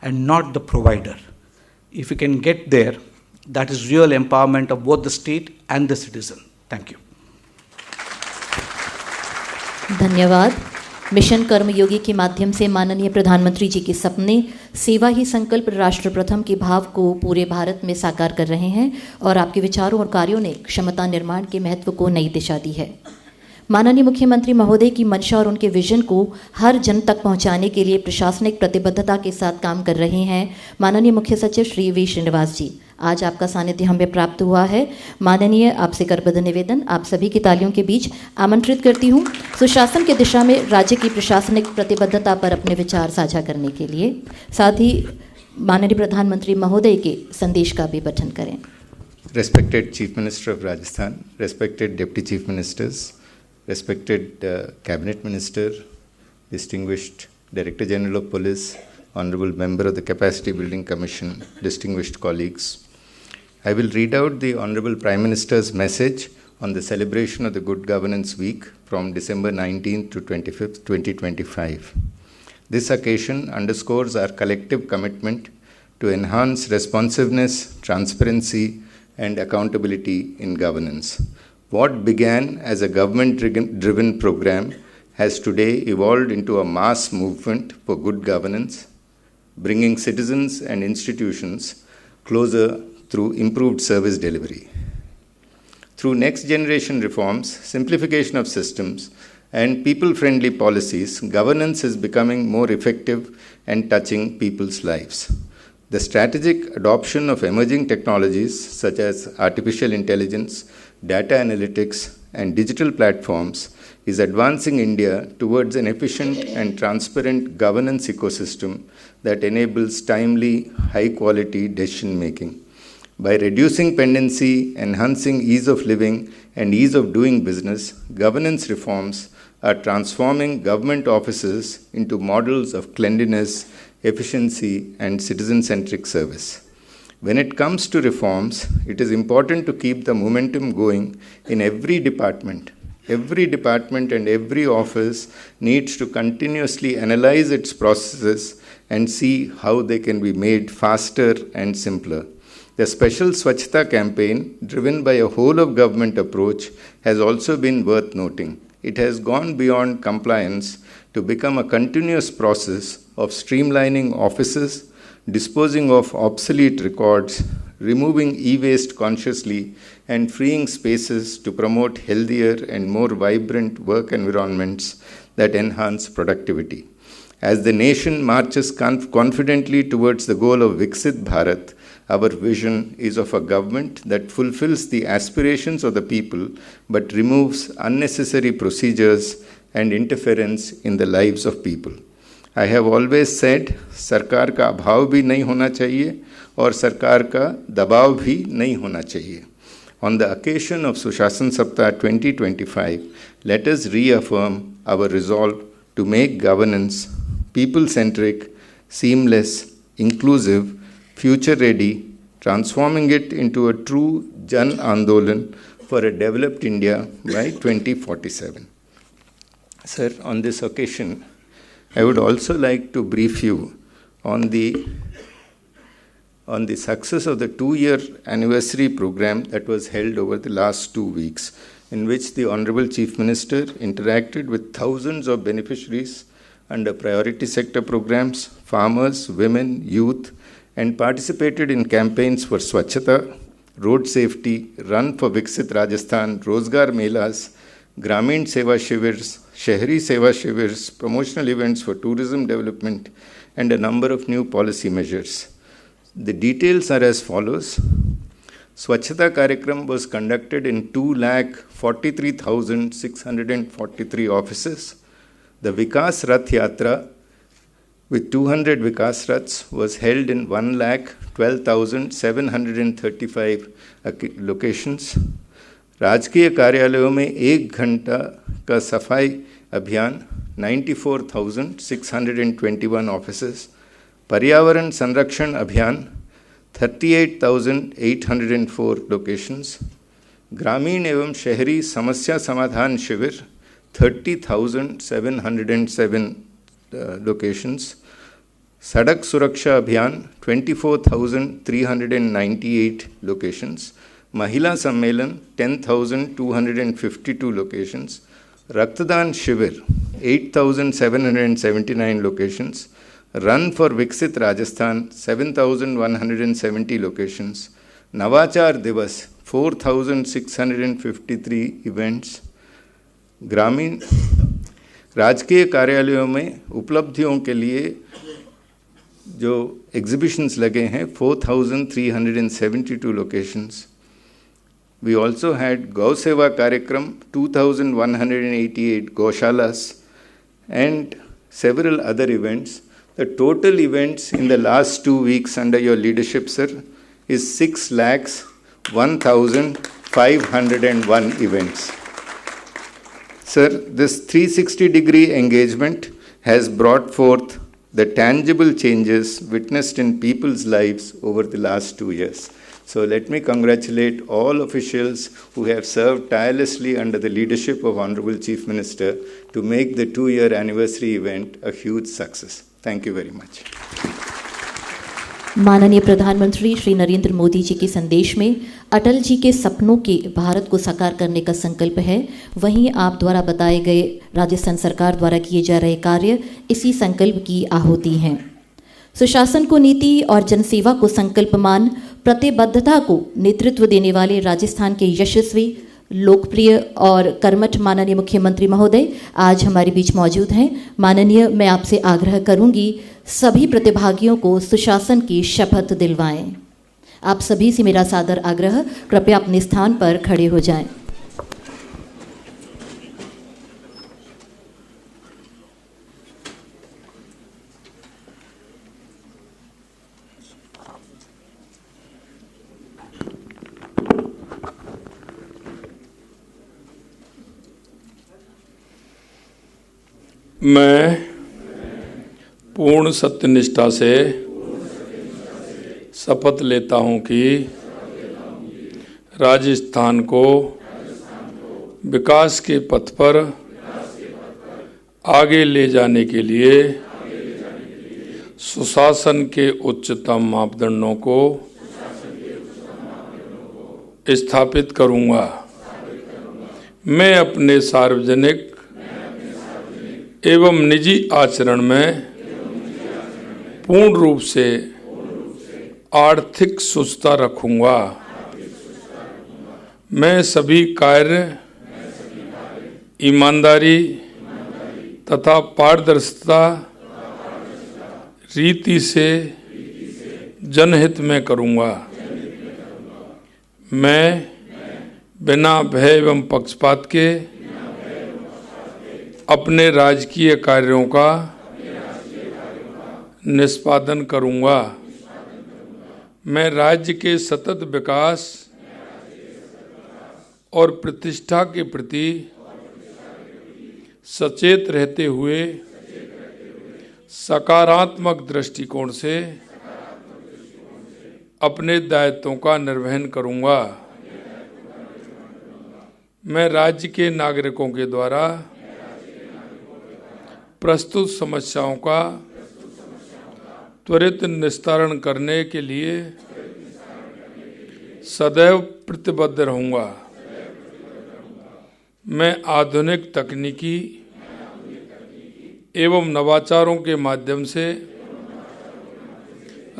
[SPEAKER 3] and not the provider. If we can get there, that is real empowerment of both the state and the citizen. Thank you.
[SPEAKER 1] धन्यवाद. Mission कर्मयोगी के माध्यम से माननीय प्रधानमंत्री जी के सपने सेवा ही संकल्प राष्ट्र प्रथम के भाव को पूरे भारत में साकार कर रहे हैं और आपके विचारों और कार्यों ने क्षमता निर्माण के महत्व को नई दिशा दी है. माननीय मुख्यमंत्री महोदय की मंशा और उनके विजन को हर जन तक पहुंचाने के लिए प्रशासनिक प्रतिबद्धता के साथ काम कर रहे हैं माननीय मुख्य सचिव श्री वी श्रीनिवास जी. आज आपका सानिध्य हमें प्राप्त हुआ है. माननीय, आपसे करबद्ध निवेदन, आप सभी की तालियों के बीच आमंत्रित करती हूं सुशासन की दिशा में राज्य की प्रशासनिक प्रतिबद्धता पर अपने विचार साझा करने के लिए. साथ ही माननीय प्रधानमंत्री महोदय के संदेश का भी पठन करें.
[SPEAKER 4] Respected Chief Minister of Rajasthan, respected Deputy Chief Ministers, respected Cabinet Minister, distinguished Director General of Police, Honorable Member of the Capacity Building Commission, distinguished colleagues. I will read out the Honorable Prime Minister's message on the celebration of the Good Governance Week from December 19th to 25th, 2025. This occasion underscores our collective commitment to enhance responsiveness, transparency, and accountability in governance. What began as a government-driven program has today evolved into a mass movement for good governance, bringing citizens and institutions closer through improved service delivery. Through next-generation reforms, simplification of systems, and people-friendly policies, governance is becoming more effective and touching people's lives. The strategic adoption of emerging technologies such as artificial intelligence, data analytics, and digital platforms is advancing India towards an efficient and transparent governance ecosystem that enables timely, high-quality decision-making. By reducing pendency, enhancing ease of living, and ease of doing business, governance reforms are transforming government offices into models of cleanliness, efficiency, and citizen-centric service. When it comes to reforms, it is important to keep the momentum going in every department. Every department and every office needs to continuously analyze its processes and see how they can be made faster and simpler. The special Swachhata campaign, driven by a whole-of-government approach, has also been worth noting. It has gone beyond compliance to become a continuous process of streamlining offices, disposing of obsolete records, removing e-waste consciously, and freeing spaces to promote healthier and more vibrant work environments that enhance productivity. As the nation marches confidently towards the goal of Viksit Bharat, our vision is of a government that fulfills the aspirations of the people but removes unnecessary procedures and interference in the lives of people. I have always said, सरकार का अभाव भी नहीं होना चाहिए और सरकार का दबाव भी नहीं होना चाहिए. On the occasion of Sushasana Saptah 2025, let us reaffirm our resolve to make governance people-centric, seamless, inclusive, future-ready, transforming it into a true Jan Andolan for a developed India by 2047. Sir, on this occasion, I would also like to brief you on the success of the 2-year anniversary program that was held over the last 2 weeks, in which the Honorable Chief Minister interacted with thousands of beneficiaries under priority sector programs, farmers, women, youth, and participated in campaigns for Swachhata, road safety, Run for Viksit Rajasthan, Rozgar Melas, Gramin Seva Shivers, Shehri Seva Shivers, promotional events for tourism development, and a number of new policy measures. The details are as follows. Swachhata Karyakram was conducted in 2,43,643 offices. The Vikas Rath Yatra with 200 Vikas Raths was held in 1,12,735 locations. राजकीय कार्यालयों में 1 घंटा का सफाई अभियान 94,621 offices, पर्यावरण संरक्षण अभियान 38,804 लोकेशंस, ग्रामीण एवं शहरी समस्या समाधान शिविर 30,707 लोकेशंस, सड़क सुरक्षा अभियान 24,398 लोकेशंस, महिला सम्मेलन 10,252 locations, रक्तदान शिविर 8,779 locations, Run for Viksit Rajasthan 7,170 locations, नवाचार दिवस 4,653 events, ग्रामीण राजकीय कार्यालयों में उपलब्धियों के लिए जो एग्जीबिशंस लगे हैं 4,372 locations. We also had Gau Seva Karyakram, 2,188 Gaushalas, and several other events. The total events in the last 2 weeks under your leadership, sir, is 6,01,501 events. Sir, this 360-degree engagement has brought forth the tangible changes witnessed in people's lives over the last 2 years. So let me congratulate all officials who have served tirelessly under the leadership of Honorable Chief Minister to make the 2-year anniversary event a huge success. Thank you very much.
[SPEAKER 1] माननीय प्रधानमंत्री श्री नरेंद्र मोदी जी के संदेश में अटल जी के सपनों के भारत को साकार करने का संकल्प है, वहीं आप द्वारा बताए गए राजस्थान सरकार द्वारा किए जा रहे कार्य इसी संकल्प की आहुति हैं। सुशासन को नीति और जनसेवा को संकल्पमान प्रतिबद्धता को नेतृत्व देने वाले राजस्थान के यशस्वी, लोकप्रिय और कर्मठ माननीय मुख्यमंत्री महोदय आज हमारे बीच मौजूद हैं। माननीय, मैं आपसे आग्रह करूंगी सभी प्रतिभागियों को सुशासन की शपथ दिलवाएं। आप सभी से मेरा सादर आग्रह, कृपया अपने स्थान पर खड़े हो जाएं।
[SPEAKER 5] मैं पूर्ण सत्यनिष्ठा से शपथ लेता हूं कि राजस्थान को विकास के पथ पर आगे ले जाने के लिए सुशासन के उच्चतम मापदंडों को स्थापित करूंगा। मैं अपने सार्वजनिक एवं निजी आचरण में पूर्ण रूप से आर्थिक शुचिता रखूंगा। मैं सभी कार्य ईमानदारी तथा पारदर्शिता रीति से जनहित में करूंगा। मैं बिना भय एवं पक्षपात के अपने राजकीय कार्यों का निष्पादन करूंगा। मैं राज्य के सतत विकास और प्रतिष्ठा के प्रति सचेत रहते हुए सकारात्मक दृष्टिकोण से अपने दायित्वों का निर्वहन करूंगा। मैं राज्य के नागरिकों के द्वारा प्रस्तुत समस्याओं का त्वरित निस्तारण करने के लिए सदैव प्रतिबद्ध रहूंगा। मैं आधुनिक तकनीकी एवं नवाचारों के माध्यम से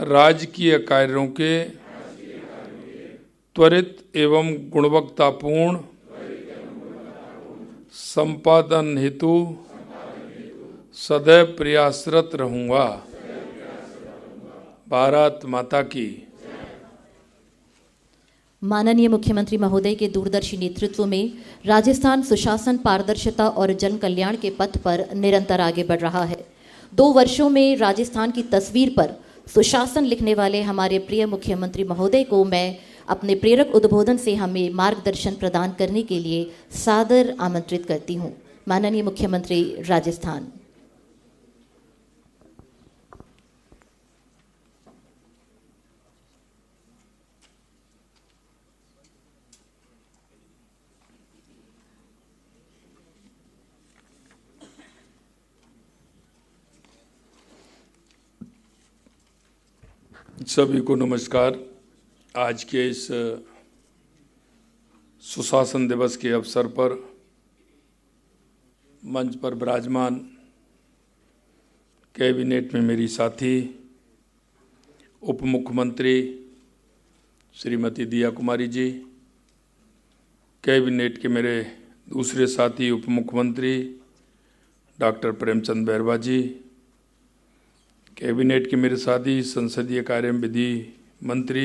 [SPEAKER 5] राजकीय कार्यों के त्वरित एवं गुणवत्तापूर्ण संपादन हेतु सदैव प्रयासरत रहूंगा। भारत माता की।
[SPEAKER 1] माननीय मुख्यमंत्री महोदय के दूरदर्शी नेतृत्व में राजस्थान सुशासन, पारदर्शिता और जन कल्याण के पथ पर निरंतर आगे बढ़ रहा है। 2 वर्षों में राजस्थान की तस्वीर पर सुशासन लिखने वाले हमारे प्रिय मुख्यमंत्री महोदय को मैं अपने प्रेरक उद्बोधन से हमें मार्गदर्शन प्रदान करने के लिए सादर आमंत्रित करती हूँ। माननीय मुख्यमंत्री राजस्थान।
[SPEAKER 5] सभी को नमस्कार। आज के इस सुशासन दिवस के अवसर पर मंच पर विराजमान कैबिनेट में मेरी साथी उप मुख्यमंत्री श्रीमती दिया कुमारी जी, कैबिनेट के मेरे दूसरे साथी उप मुख्यमंत्री डॉक्टर प्रेमचंद बैरवा जी, कैबिनेट के मेरे साथी संसदीय कार्य एवं विधि मंत्री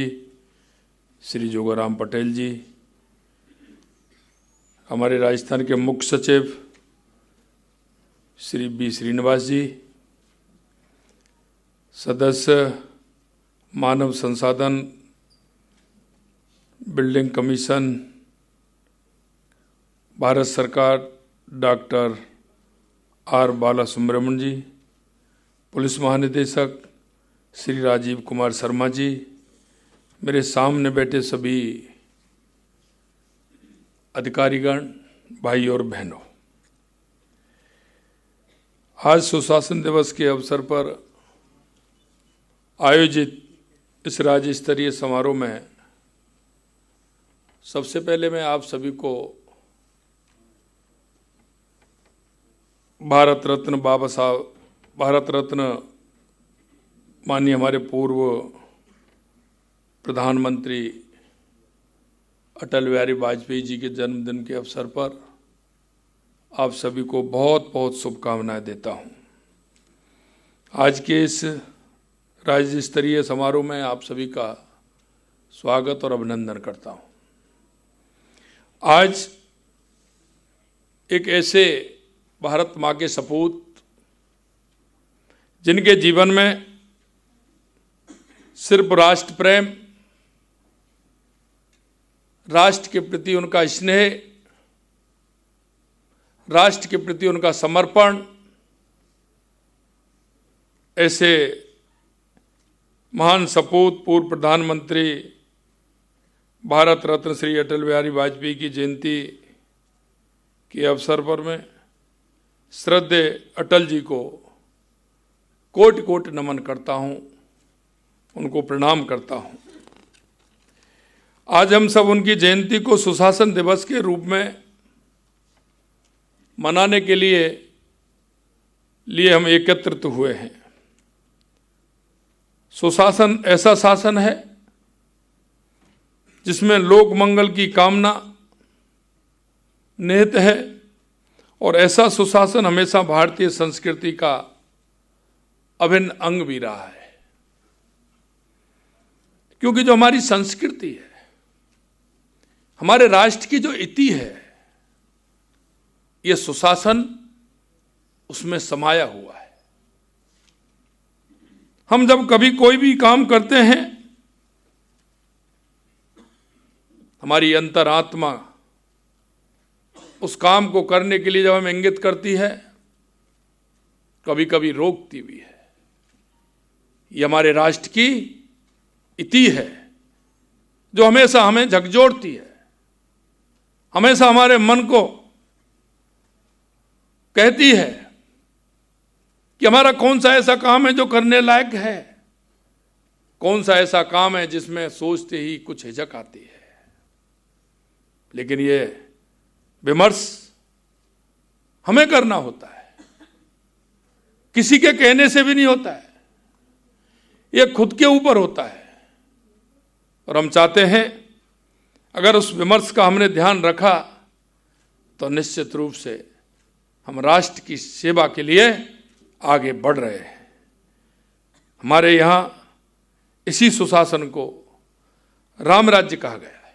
[SPEAKER 5] श्री जोगाराम पटेल जी, हमारे राजस्थान के मुख्य सचिव श्री बी श्रीनिवास जी, सदस्य मानव संसाधन बिल्डिंग कमीशन भारत सरकार डॉक्टर आर बालासुब्रमण्यन जी, पुलिस महानिदेशक श्री राजीव कुमार शर्मा जी, मेरे सामने बैठे सभी अधिकारीगण, भाई और बहनों, आज सुशासन दिवस के अवसर पर आयोजित इस राज्य स्तरीय समारोह में सबसे पहले मैं आप सभी को भारत रत्न माननीय हमारे पूर्व प्रधानमंत्री अटल बिहारी वाजपेयी जी के जन्मदिन के अवसर पर आप सभी को बहुत बहुत शुभकामनाएं देता हूं। आज के इस राज्य स्तरीय समारोह में आप सभी का स्वागत और अभिनंदन करता हूं। आज एक ऐसे भारत माँ के सपूत जिनके जीवन में सिर्फ राष्ट्र प्रेम, राष्ट्र के प्रति उनका स्नेह, राष्ट्र के प्रति उनका समर्पण ऐसे महान सपूत पूर्व प्रधानमंत्री भारत रत्न श्री अटल बिहारी वाजपेयी की जयंती के अवसर पर मैं श्रद्धेय अटल जी को कोटि कोटि नमन करता हूं, उनको प्रणाम करता हूं। आज हम सब उनकी जयंती को सुशासन दिवस के रूप में मनाने के लिए हम एकत्रित हुए हैं। सुशासन ऐसा शासन है जिसमें लोक मंगल की कामना निहित है, और ऐसा सुशासन हमेशा भारतीय संस्कृति का अभिन्न अंग भी रहा है। क्योंकि जो हमारी संस्कृति है, हमारे राष्ट्र की जो इति है, ये सुशासन उसमें समाया हुआ है। हम जब कभी कोई भी काम करते हैं, हमारी अंतरात्मा उस काम को करने के लिए जब हमें इंगित करती है, कभी कभी रोकती भी है। ये हमारे राष्ट्र की इति है जो हमेशा हमें झकझोरती है, हमेशा हमारे मन को कहती है कि हमारा कौन सा ऐसा काम है जो करने लायक है, कौन सा ऐसा काम है जिसमें सोचते ही कुछ हिचक आती है। लेकिन ये विमर्श हमें करना होता है, किसी के कहने से भी नहीं होता है, ये खुद के ऊपर होता है। और हम चाहते हैं अगर उस विमर्श का हमने ध्यान रखा तो निश्चित रूप से हम राष्ट्र की सेवा के लिए आगे बढ़ रहे हैं। हमारे यहाँ इसी सुशासन को राम राज्य कहा गया है,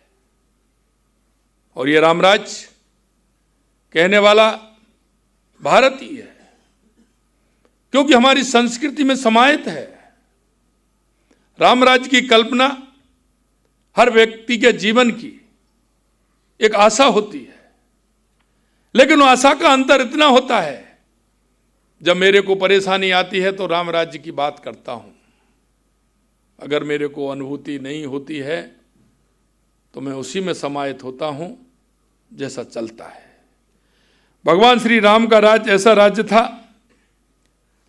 [SPEAKER 5] और ये राम राज्य कहने वाला भारत ही है, क्योंकि हमारी संस्कृति में समाहित है। राम राज्य की कल्पना हर व्यक्ति के जीवन की एक आशा होती है, लेकिन वो आशा का अंतर इतना होता है, जब मेरे को परेशानी आती है तो राम राज्य की बात करता हूं, अगर मेरे को अनुभूति नहीं होती है तो मैं उसी में समाहित होता हूं जैसा चलता है। भगवान श्री राम का राज्य ऐसा राज्य था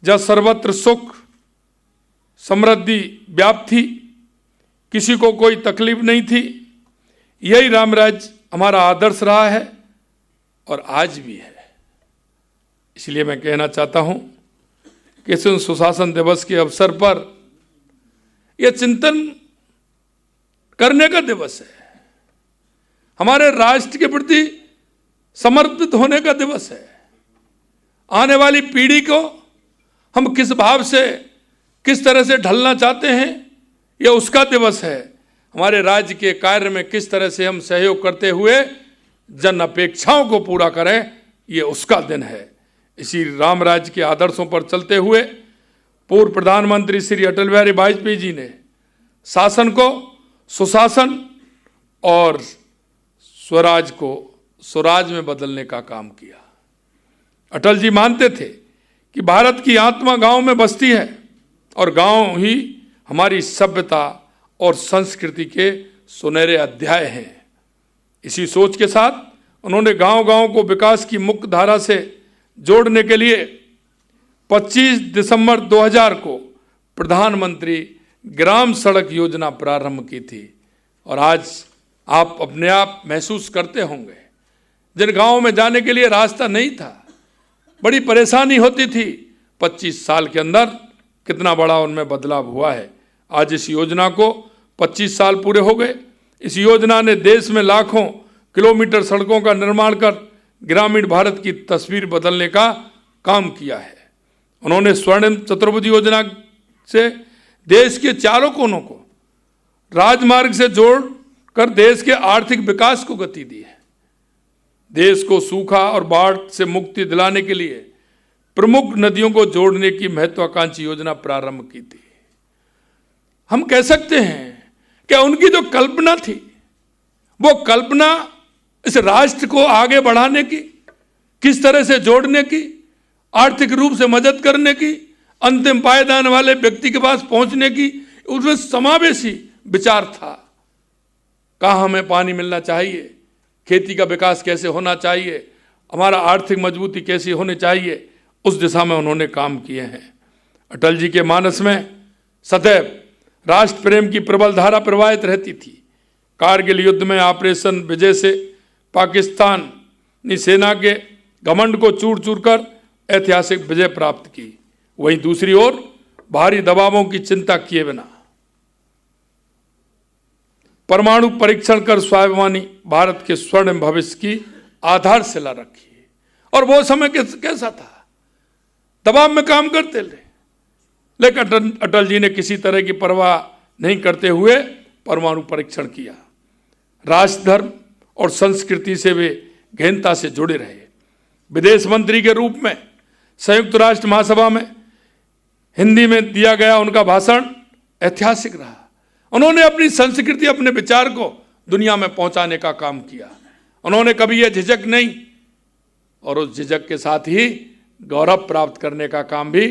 [SPEAKER 5] जहाँ सर्वत्र सुख समृद्धि व्याप्त थी, किसी को कोई तकलीफ नहीं थी। यही राम राज्य हमारा आदर्श रहा है और आज भी है। इसलिए मैं कहना चाहता हूं कि इस सुशासन दिवस के अवसर पर यह चिंतन करने का दिवस है, हमारे राष्ट्र के प्रति समर्पित होने का दिवस है। आने वाली पीढ़ी को हम किस भाव से, किस तरह से ढलना चाहते हैं, यह उसका दिवस है। हमारे राज्य के कार्य में किस तरह से हम सहयोग करते हुए जन अपेक्षाओं को पूरा करें, यह उसका दिन है। इसी राम राज्य के आदर्शों पर चलते हुए पूर्व प्रधानमंत्री श्री अटल बिहारी वाजपेयी जी ने शासन को सुशासन और स्वराज को स्वराज में बदलने का काम किया। अटल जी मानते थे कि भारत की आत्मा गांव में बसती है और गांव ही हमारी सभ्यता और संस्कृति के सुनहरे अध्याय हैं। इसी सोच के साथ उन्होंने गांव-गांव को विकास की मुख्य धारा से जोड़ने के लिए 25 दिसंबर 2000 को प्रधानमंत्री ग्राम सड़क योजना प्रारंभ की थी। और आज आप अपने आप महसूस करते होंगे, जिन गांवों में जाने के लिए रास्ता नहीं था, बड़ी परेशानी होती थी, 25 साल के अंदर कितना बड़ा उनमें बदलाव हुआ है। आज इस योजना को 25 साल पूरे हो गए। इस योजना ने देश में लाखों किलोमीटर सड़कों का निर्माण कर ग्रामीण भारत की तस्वीर बदलने का काम किया है। उन्होंने स्वर्णिम चतुर्भुज योजना से देश के चारों कोनों को राजमार्ग से जोड़कर देश के आर्थिक विकास को गति दी है। देश को सूखा और बाढ़ से मुक्ति दिलाने के लिए प्रमुख नदियों को जोड़ने की महत्वाकांक्षी योजना प्रारंभ की थी। हम कह सकते हैं कि उनकी जो कल्पना थी, वो कल्पना इस राष्ट्र को आगे बढ़ाने की, किस तरह से जोड़ने की, आर्थिक रूप से मदद करने की, अंतिम पायदान वाले व्यक्ति के पास पहुंचने की उसमें समावेशी विचार था। कहाँ हमें पानी मिलना चाहिए, खेती का विकास कैसे होना चाहिए, हमारा आर्थिक मजबूती कैसी होनी चाहिए, उस दिशा में उन्होंने काम किए हैं। अटल जी के मानस में सदैव राष्ट्र प्रेम की प्रबल धारा प्रवाहित रहती थी। कारगिल युद्ध में ऑपरेशन विजय से पाकिस्तानी सेना के घमंड को चूर चूर कर ऐतिहासिक विजय प्राप्त की। वहीं दूसरी ओर बाहरी दबावों की चिंता किए बिना परमाणु परीक्षण कर स्वाभिमानी भारत के स्वर्ण भविष्य की आधारशिला रखी। और वो समय कैसा था, दबाव में काम करते रहे, लेकिन अटल जी ने किसी तरह की परवाह नहीं करते हुए परमाणु परीक्षण किया। राष्ट्र धर्म और संस्कृति से वे गहनता से जुड़े रहे। विदेश मंत्री के रूप में संयुक्त राष्ट्र महासभा में हिंदी में दिया गया उनका भाषण ऐतिहासिक रहा। उन्होंने अपनी संस्कृति, अपने विचार को दुनिया में पहुंचाने का काम किया। उन्होंने कभी यह झिझक नहीं, और उस झिझक के साथ ही गौरव प्राप्त करने का काम भी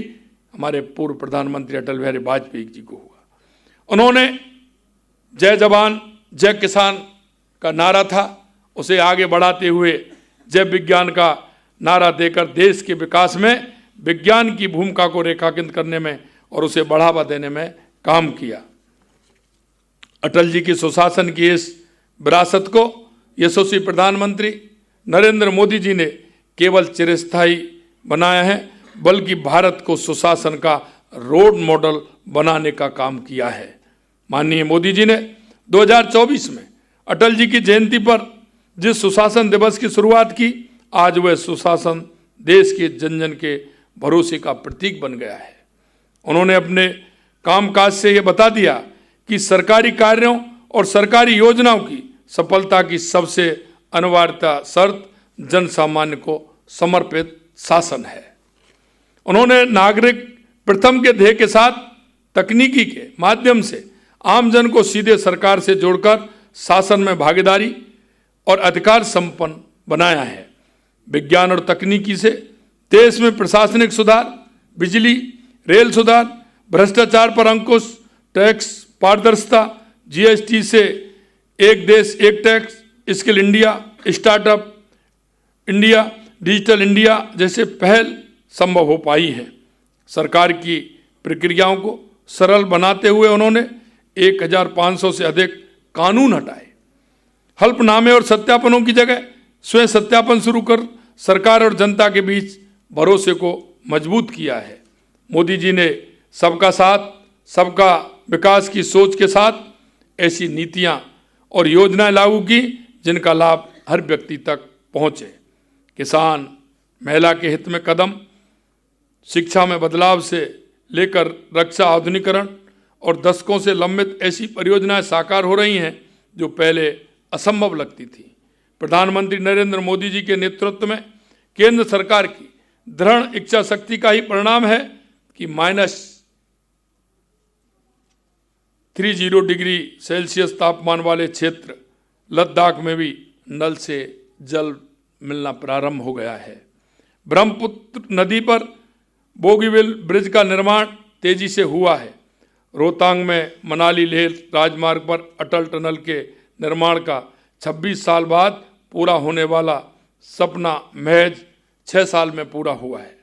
[SPEAKER 5] हमारे पूर्व प्रधानमंत्री अटल बिहारी वाजपेयी जी को हुआ। उन्होंने जय जवान जय किसान का नारा था, उसे आगे बढ़ाते हुए जय विज्ञान का नारा देकर देश के विकास में विज्ञान की भूमिका को रेखांकित करने में और उसे बढ़ावा देने में काम किया। अटल जी की सुशासन की इस विरासत को यशस्वी प्रधानमंत्री नरेंद्र मोदी जी ने केवल चिरस्थायी बनाया है, बल्कि भारत को सुशासन का रोड मॉडल बनाने का काम किया है। माननीय मोदी जी ने 2024 में अटल जी की जयंती पर जिस सुशासन दिवस की शुरुआत की, आज वह सुशासन देश के जन जन के भरोसे का प्रतीक बन गया है। उन्होंने अपने कामकाज से ये बता दिया कि सरकारी कार्यों और सरकारी योजनाओं की सफलता की सबसे अनिवार्यता शर्त जन सामान्य को समर्पित शासन है। उन्होंने नागरिक प्रथम के ध्येय के साथ तकनीकी के माध्यम से आमजन को सीधे सरकार से जोड़कर शासन में भागीदारी और अधिकार संपन्न बनाया है। विज्ञान और तकनीकी से देश में प्रशासनिक सुधार, बिजली, रेल सुधार, भ्रष्टाचार पर अंकुश, टैक्स पारदर्शिता, जीएसटी से एक देश एक tax, skill India, startup India, digital India जैसे पहल संभव हो पाई है। सरकार की प्रक्रियाओं को सरल बनाते हुए उन्होंने 1500 से अधिक कानून हटाए। हल्फनामे और सत्यापनों की जगह स्वयं सत्यापन शुरू कर सरकार और जनता के बीच भरोसे को मजबूत किया है। मोदी जी ने सबका साथ सबका विकास की सोच के साथ ऐसी नीतियां और योजनाएं लागू की जिनका लाभ हर व्यक्ति तक पहुंचे। किसान, महिला के हित में कदम, शिक्षा में बदलाव से लेकर रक्षा आधुनिकीकरण और दशकों से लंबित ऐसी परियोजनाएं साकार हो रही हैं जो पहले असंभव लगती थी। प्रधानमंत्री नरेंद्र मोदी जी के नेतृत्व में केंद्र सरकार की दृढ़ इच्छा शक्ति का ही परिणाम है कि -30 डिग्री सेल्सियस तापमान वाले क्षेत्र लद्दाख में भी नल से जल मिलना प्रारंभ हो गया है। ब्रह्मपुत्र नदी पर बोगीबिल ब्रिज का निर्माण तेजी से हुआ है। रोहतांग में मनाली लेह राजमार्ग पर अटल टनल के निर्माण का 26 साल बाद पूरा होने वाला सपना महज 6 साल में पूरा हुआ है।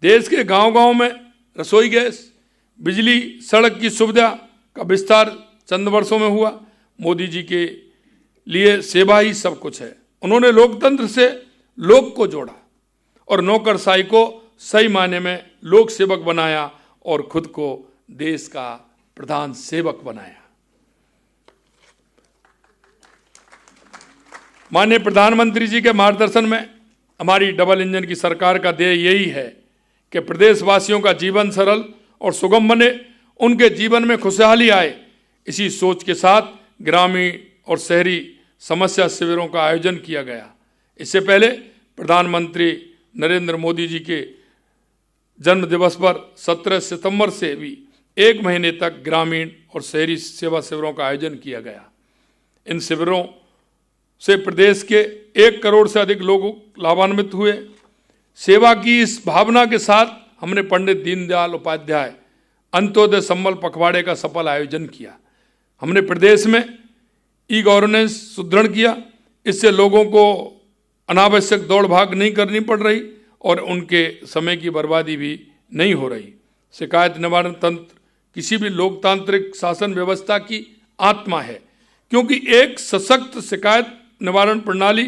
[SPEAKER 5] देश के गांव-गांव में रसोई गैस, बिजली, सड़क की सुविधा का विस्तार चंद वर्षों में हुआ। मोदी जी के लिए सेवा ही सब कुछ है। उन्होंने लोकतंत्र से लोक को जोड़ा और नौकरशाही को सही मायने में लोक सेवक बनाया और खुद को देश का प्रधान सेवक बनाया। माननीय प्रधानमंत्री जी के मार्गदर्शन में हमारी डबल इंजन की सरकार का ध्येय यही है कि प्रदेशवासियों का जीवन सरल और सुगम बने, उनके जीवन में खुशहाली आए। इसी सोच के साथ ग्रामीण और शहरी समस्या शिविरों का आयोजन किया गया। इससे पहले प्रधानमंत्री नरेंद्र मोदी जी के जन्म दिवस पर 17 सितंबर से भी 1 महीने तक ग्रामीण और शहरी सेवा शिविरों का आयोजन किया गया। इन शिविरों से प्रदेश के 1 करोड़ से अधिक लोग लाभान्वित हुए। सेवा की इस भावना के साथ हमने पंडित दीनदयाल उपाध्याय अंत्योदय संबल पखवाड़े का सफल आयोजन किया। हमने प्रदेश में ई गवर्नेंस सुदृढ़ किया। इससे लोगों को अनावश्यक दौड़ भाग नहीं करनी पड़ रही और उनके समय की बर्बादी भी नहीं हो रही। शिकायत निवारण तंत्र किसी भी लोकतांत्रिक शासन व्यवस्था की आत्मा है, क्योंकि एक सशक्त शिकायत निवारण प्रणाली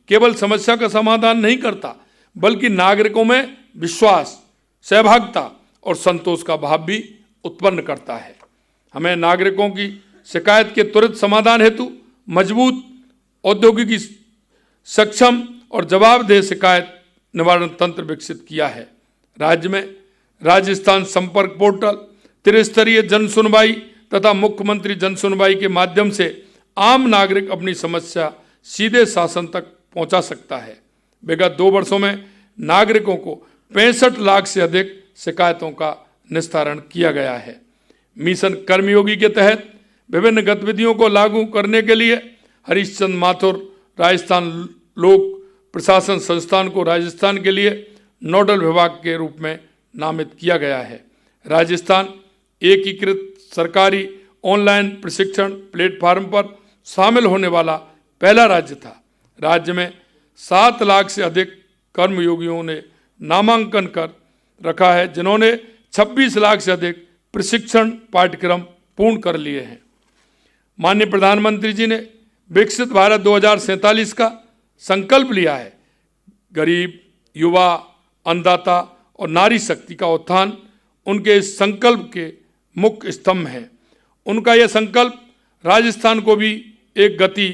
[SPEAKER 5] केवल समस्या का समाधान नहीं करता, बल्कि नागरिकों में विश्वास, सहभागिता और संतोष का भाव भी उत्पन्न करता है। हमें नागरिकों की शिकायत के त्वरित समाधान हेतु मजबूत, औद्योगिकी सक्षम और जवाबदेह शिकायत निवारण तंत्र विकसित किया है। राज्य में राजस्थान संपर्क पोर्टल, त्रिस्तरीय जन सुनवाई तथा मुख्यमंत्री जन सुनवाई के माध्यम से आम नागरिक अपनी समस्या सीधे शासन तक पहुंचा सकता है। विगत 2 वर्षों में नागरिकों को 65 लाख से अधिक शिकायतों का निस्तारण किया गया है। मिशन कर्मयोगी के तहत विभिन्न गतिविधियों को लागू करने के लिए हरीशचंद्र माथुर राजस्थान लोक प्रशासन संस्थान को राजस्थान के लिए नोडल विभाग के रूप में नामित किया गया है। राजस्थान एकीकृत सरकारी ऑनलाइन प्रशिक्षण प्लेटफॉर्म पर शामिल होने वाला पहला राज्य था। राज्य में 7 लाख से अधिक कर्मयोगियों ने नामांकन कर रखा है, जिन्होंने 26 लाख से अधिक प्रशिक्षण पाठ्यक्रम पूर्ण कर लिए हैं। माननीय प्रधानमंत्री जी ने विकसित भारत 2047 का संकल्प लिया है। गरीब, युवा, अन्नदाता और नारी शक्ति का उत्थान उनके इस संकल्प के मुख्य स्तंभ हैं। उनका यह संकल्प राजस्थान को भी एक गति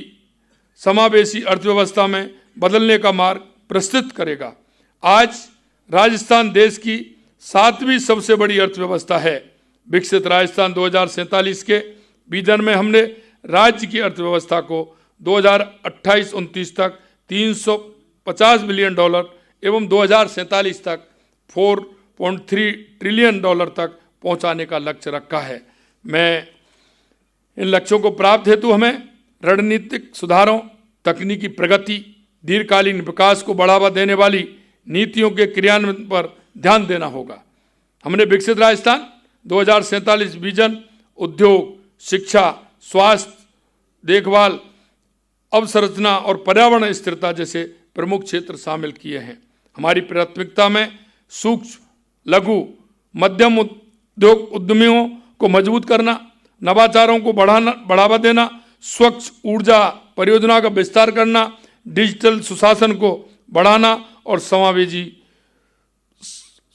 [SPEAKER 5] समावेशी अर्थव्यवस्था में बदलने का मार्ग प्रस्तुत करेगा। आज राजस्थान देश की 7वीं सबसे बड़ी अर्थव्यवस्था है। विकसित राजस्थान 2047 के विजन में हमने राज्य की अर्थव्यवस्था को 2028-29 तक $350 बिलियन एवं 2047 तक $4.3 ट्रिलियन तक पहुंचाने का लक्ष्य रखा है। मैं इन लक्ष्यों को प्राप्त हेतु हमें रणनीतिक सुधारों, तकनीकी प्रगति, दीर्घकालीन विकास को बढ़ावा देने वाली नीतियों के क्रियान्वयन पर ध्यान देना होगा। हमने विकसित राजस्थान 2047 विजन उद्योग, शिक्षा, स्वास्थ्य, देखभाल, अवसंरचना और पर्यावरण स्थिरता जैसे प्रमुख क्षेत्र शामिल किए हैं। हमारी प्राथमिकता में सूक्ष्म, लघु, मध्यम उद्योग उद्यमियों को मजबूत करना, नवाचारों को बढ़ावा देना, स्वच्छ ऊर्जा परियोजना का विस्तार करना, डिजिटल सुशासन को बढ़ाना और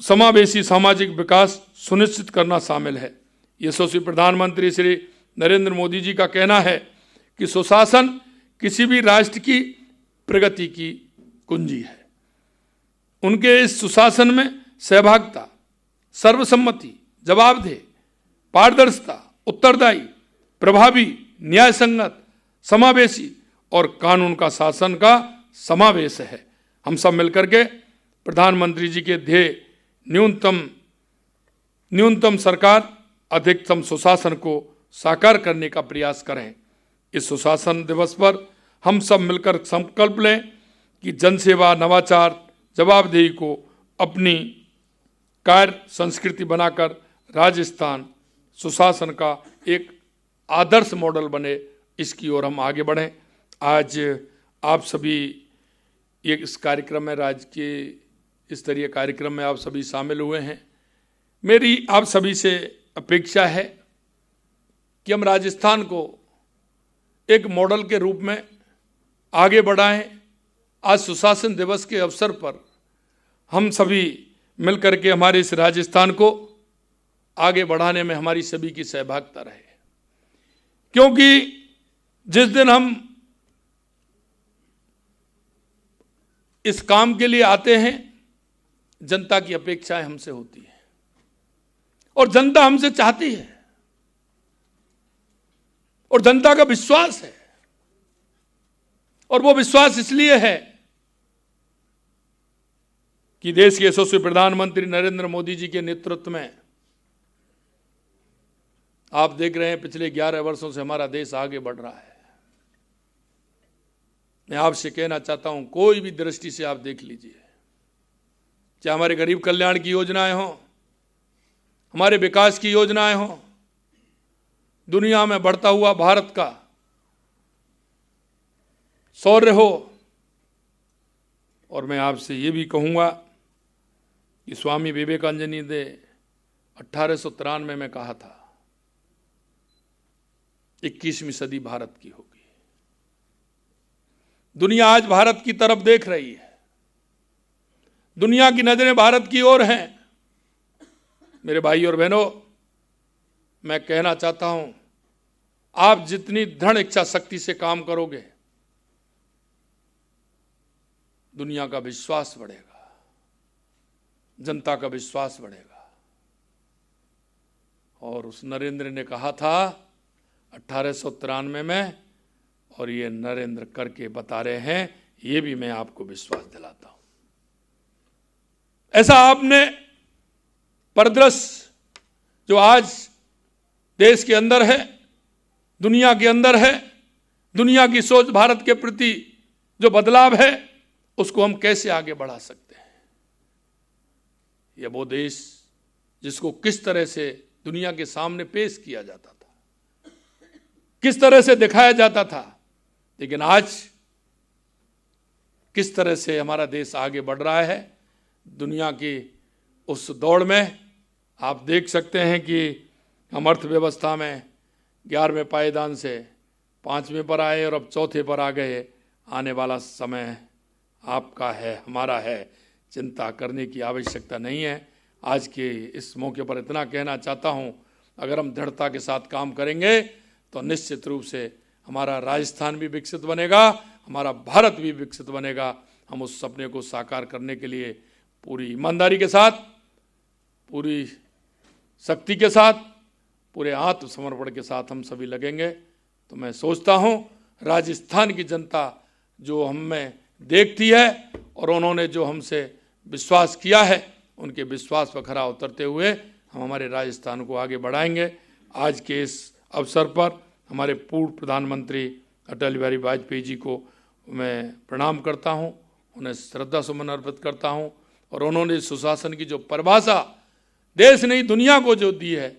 [SPEAKER 5] समावेशी सामाजिक विकास सुनिश्चित करना शामिल है। यशस्वी प्रधानमंत्री श्री नरेंद्र मोदी जी का कहना है कि सुशासन किसी भी राष्ट्र की प्रगति की कुंजी है। उनके इस सुशासन में सहभागिता, सर्वसम्मति, जवाबदेह, पारदर्शिता, उत्तरदायी, प्रभावी, न्याय संगत, समावेशी और कानून का शासन का समावेश है। हम सब मिलकर के प्रधानमंत्री जी के ध्येय न्यूनतम सरकार अधिकतम सुशासन को साकार करने का प्रयास करें। इस सुशासन दिवस पर हम सब मिलकर संकल्प लें कि जनसेवा, नवाचार, जवाबदेही को अपनी कार्य संस्कृति बनाकर राजस्थान सुशासन का एक आदर्श मॉडल बने, इसकी ओर हम आगे बढ़ें। आज आप सभी इस कार्यक्रम में, राज्य के स्तरीय कार्यक्रम में आप सभी शामिल हुए हैं। मेरी आप सभी से अपेक्षा है कि हम राजस्थान को एक मॉडल के रूप में आगे बढ़ाएं। आज सुशासन दिवस के अवसर पर हम सभी मिलकर के हमारे इस राजस्थान को आगे बढ़ाने में हमारी सभी की सहभागिता रहे, क्योंकि जिस दिन हम इस काम के लिए आते हैं, जनता की अपेक्षाएं हमसे होती है और जनता हमसे चाहती है और जनता का विश्वास है। और वो विश्वास इसलिए है कि देश के यशस्वी प्रधानमंत्री नरेंद्र मोदी जी के नेतृत्व में आप देख रहे हैं पिछले 11 वर्षों से हमारा देश आगे बढ़ रहा है। मैं आपसे कहना चाहता हूं, कोई भी दृष्टि से आप देख लीजिए, चाहे हमारे गरीब कल्याण की योजनाएं हों, हमारे विकास की योजनाएं हों, दुनिया में बढ़ता हुआ भारत का शौर्य हो। और मैं आपसे ये भी कहूँगा कि स्वामी विवेकानंद जी ने 1893 में कहा था 21वीं सदी भारत की होगी। दुनिया आज भारत की तरफ देख रही है, दुनिया की नजरें भारत की ओर हैं। मेरे भाई और बहनों, मैं कहना चाहता हूं, आप जितनी दृढ़ इच्छा शक्ति से काम करोगे, दुनिया का विश्वास बढ़ेगा, जनता का विश्वास बढ़ेगा। और उस नरेंद्र ने कहा था 1893 में, और ये नरेंद्र करके बता रहे हैं, ये भी मैं आपको विश्वास दिलाता हूं। ऐसा आपने परिदृश्य जो आज देश के अंदर है, दुनिया के अंदर है, दुनिया की सोच भारत के प्रति जो बदलाव है, उसको हम कैसे आगे बढ़ा सकते हैं। यह वो देश जिसको किस तरह से दुनिया के सामने पेश किया जाता था, किस तरह से दिखाया जाता था, लेकिन आज किस तरह से हमारा देश आगे बढ़ रहा है दुनिया की उस दौड़ में। आप देख सकते हैं कि हम अर्थव्यवस्था में 11वें पायदान से 5वें पर आए और अब 4थे पर आ गए। आने वाला समय आपका है, हमारा है, चिंता करने की आवश्यकता नहीं है। आज के इस मौके पर इतना कहना चाहता हूं, अगर हम दृढ़ता के साथ काम करेंगे तो निश्चित रूप से हमारा राजस्थान भी विकसित बनेगा, हमारा भारत भी विकसित बनेगा। हम उस सपने को साकार करने के लिए पूरी ईमानदारी के साथ, पूरी शक्ति के साथ, पूरे आत्मसमर्पण के साथ हम सभी लगेंगे। तो मैं सोचता हूं राजस्थान की जनता जो हम में देखती है और उन्होंने जो हमसे विश्वास किया है, उनके विश्वास पर खरा उतरते हुए हम हमारे राजस्थान को आगे बढ़ाएंगे। आज के इस अवसर पर हमारे पूर्व प्रधानमंत्री अटल बिहारी वाजपेयी जी को मैं प्रणाम करता हूं, उन्हें श्रद्धा सुमन अर्पित करता हूं। और उन्होंने सुशासन की जो परिभाषा देश नहीं दुनिया को जो दी है,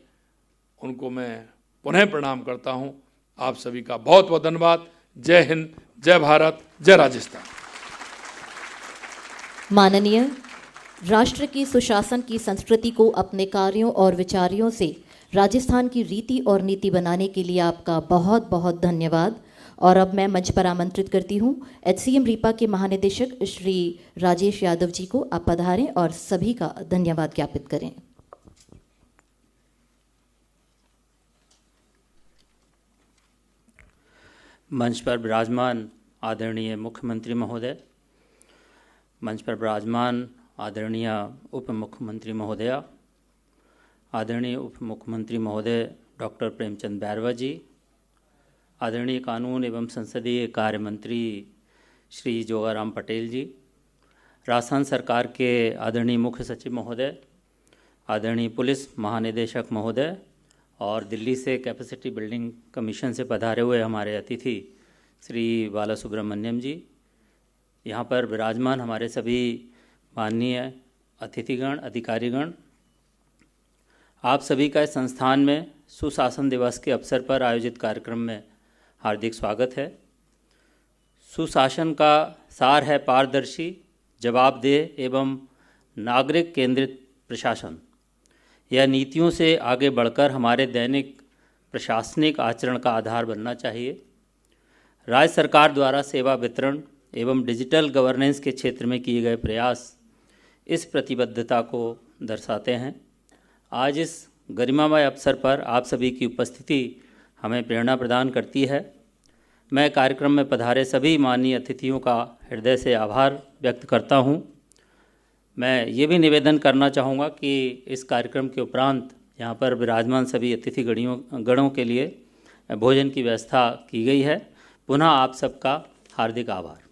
[SPEAKER 5] उनको मैं पुनः प्रणाम करता हूं। आप सभी का बहुत बहुत धन्यवाद। जय हिंद, जय भारत, जय राजस्थान।
[SPEAKER 1] माननीय, राष्ट्र की सुशासन की संस्कृति को अपने कार्यों और विचारों से राजस्थान की रीति और नीति बनाने के लिए आपका बहुत बहुत धन्यवाद। और अब मैं मंच पर आमंत्रित करती हूं HCM रीपा के महानिदेशक श्री राजेश यादव जी को। आप पधारें और सभी का धन्यवाद ज्ञापित करें।
[SPEAKER 6] मंच पर विराजमान आदरणीय मुख्यमंत्री महोदय, मंच पर विराजमान आदरणीय उप मुख्यमंत्री महोदया, आदरणीय उप मुख्यमंत्री महोदय डॉक्टर प्रेमचंद बैरवा जी, आदरणीय कानून एवं संसदीय कार्य मंत्री श्री जोगाराम पटेल जी, राजस्थान सरकार के आदरणीय मुख्य सचिव महोदय, आदरणीय पुलिस महानिदेशक महोदय और दिल्ली से कैपेसिटी बिल्डिंग कमीशन से पधारे हुए हमारे अतिथि श्री बाला सुब्रमण्यम जी, यहाँ पर विराजमान हमारे सभी माननीय अतिथिगण, अधिकारीगण, आप सभी का इस संस्थान में सुशासन दिवस के अवसर पर आयोजित कार्यक्रम में हार्दिक स्वागत है। सुशासन का सार है पारदर्शी, जवाबदेह एवं नागरिक केंद्रित प्रशासन। यह नीतियों से आगे बढ़कर हमारे दैनिक प्रशासनिक आचरण का आधार बनना चाहिए। राज्य सरकार द्वारा सेवा वितरण एवं डिजिटल गवर्नेंस के क्षेत्र में किए गए प्रयास इस प्रतिबद्धता को दर्शाते हैं। आज इस गरिमामय अवसर पर आप सभी की उपस्थिति हमें प्रेरणा प्रदान करती है। मैं कार्यक्रम में पधारे सभी माननीय अतिथियों का हृदय से आभार व्यक्त करता हूं। मैं ये भी निवेदन करना चाहूँगा कि इस कार्यक्रम के उपरांत यहाँ पर विराजमान सभी अतिथि गणों के लिए भोजन की व्यवस्था की गई है। पुनः आप सबका हार्दिक आभार।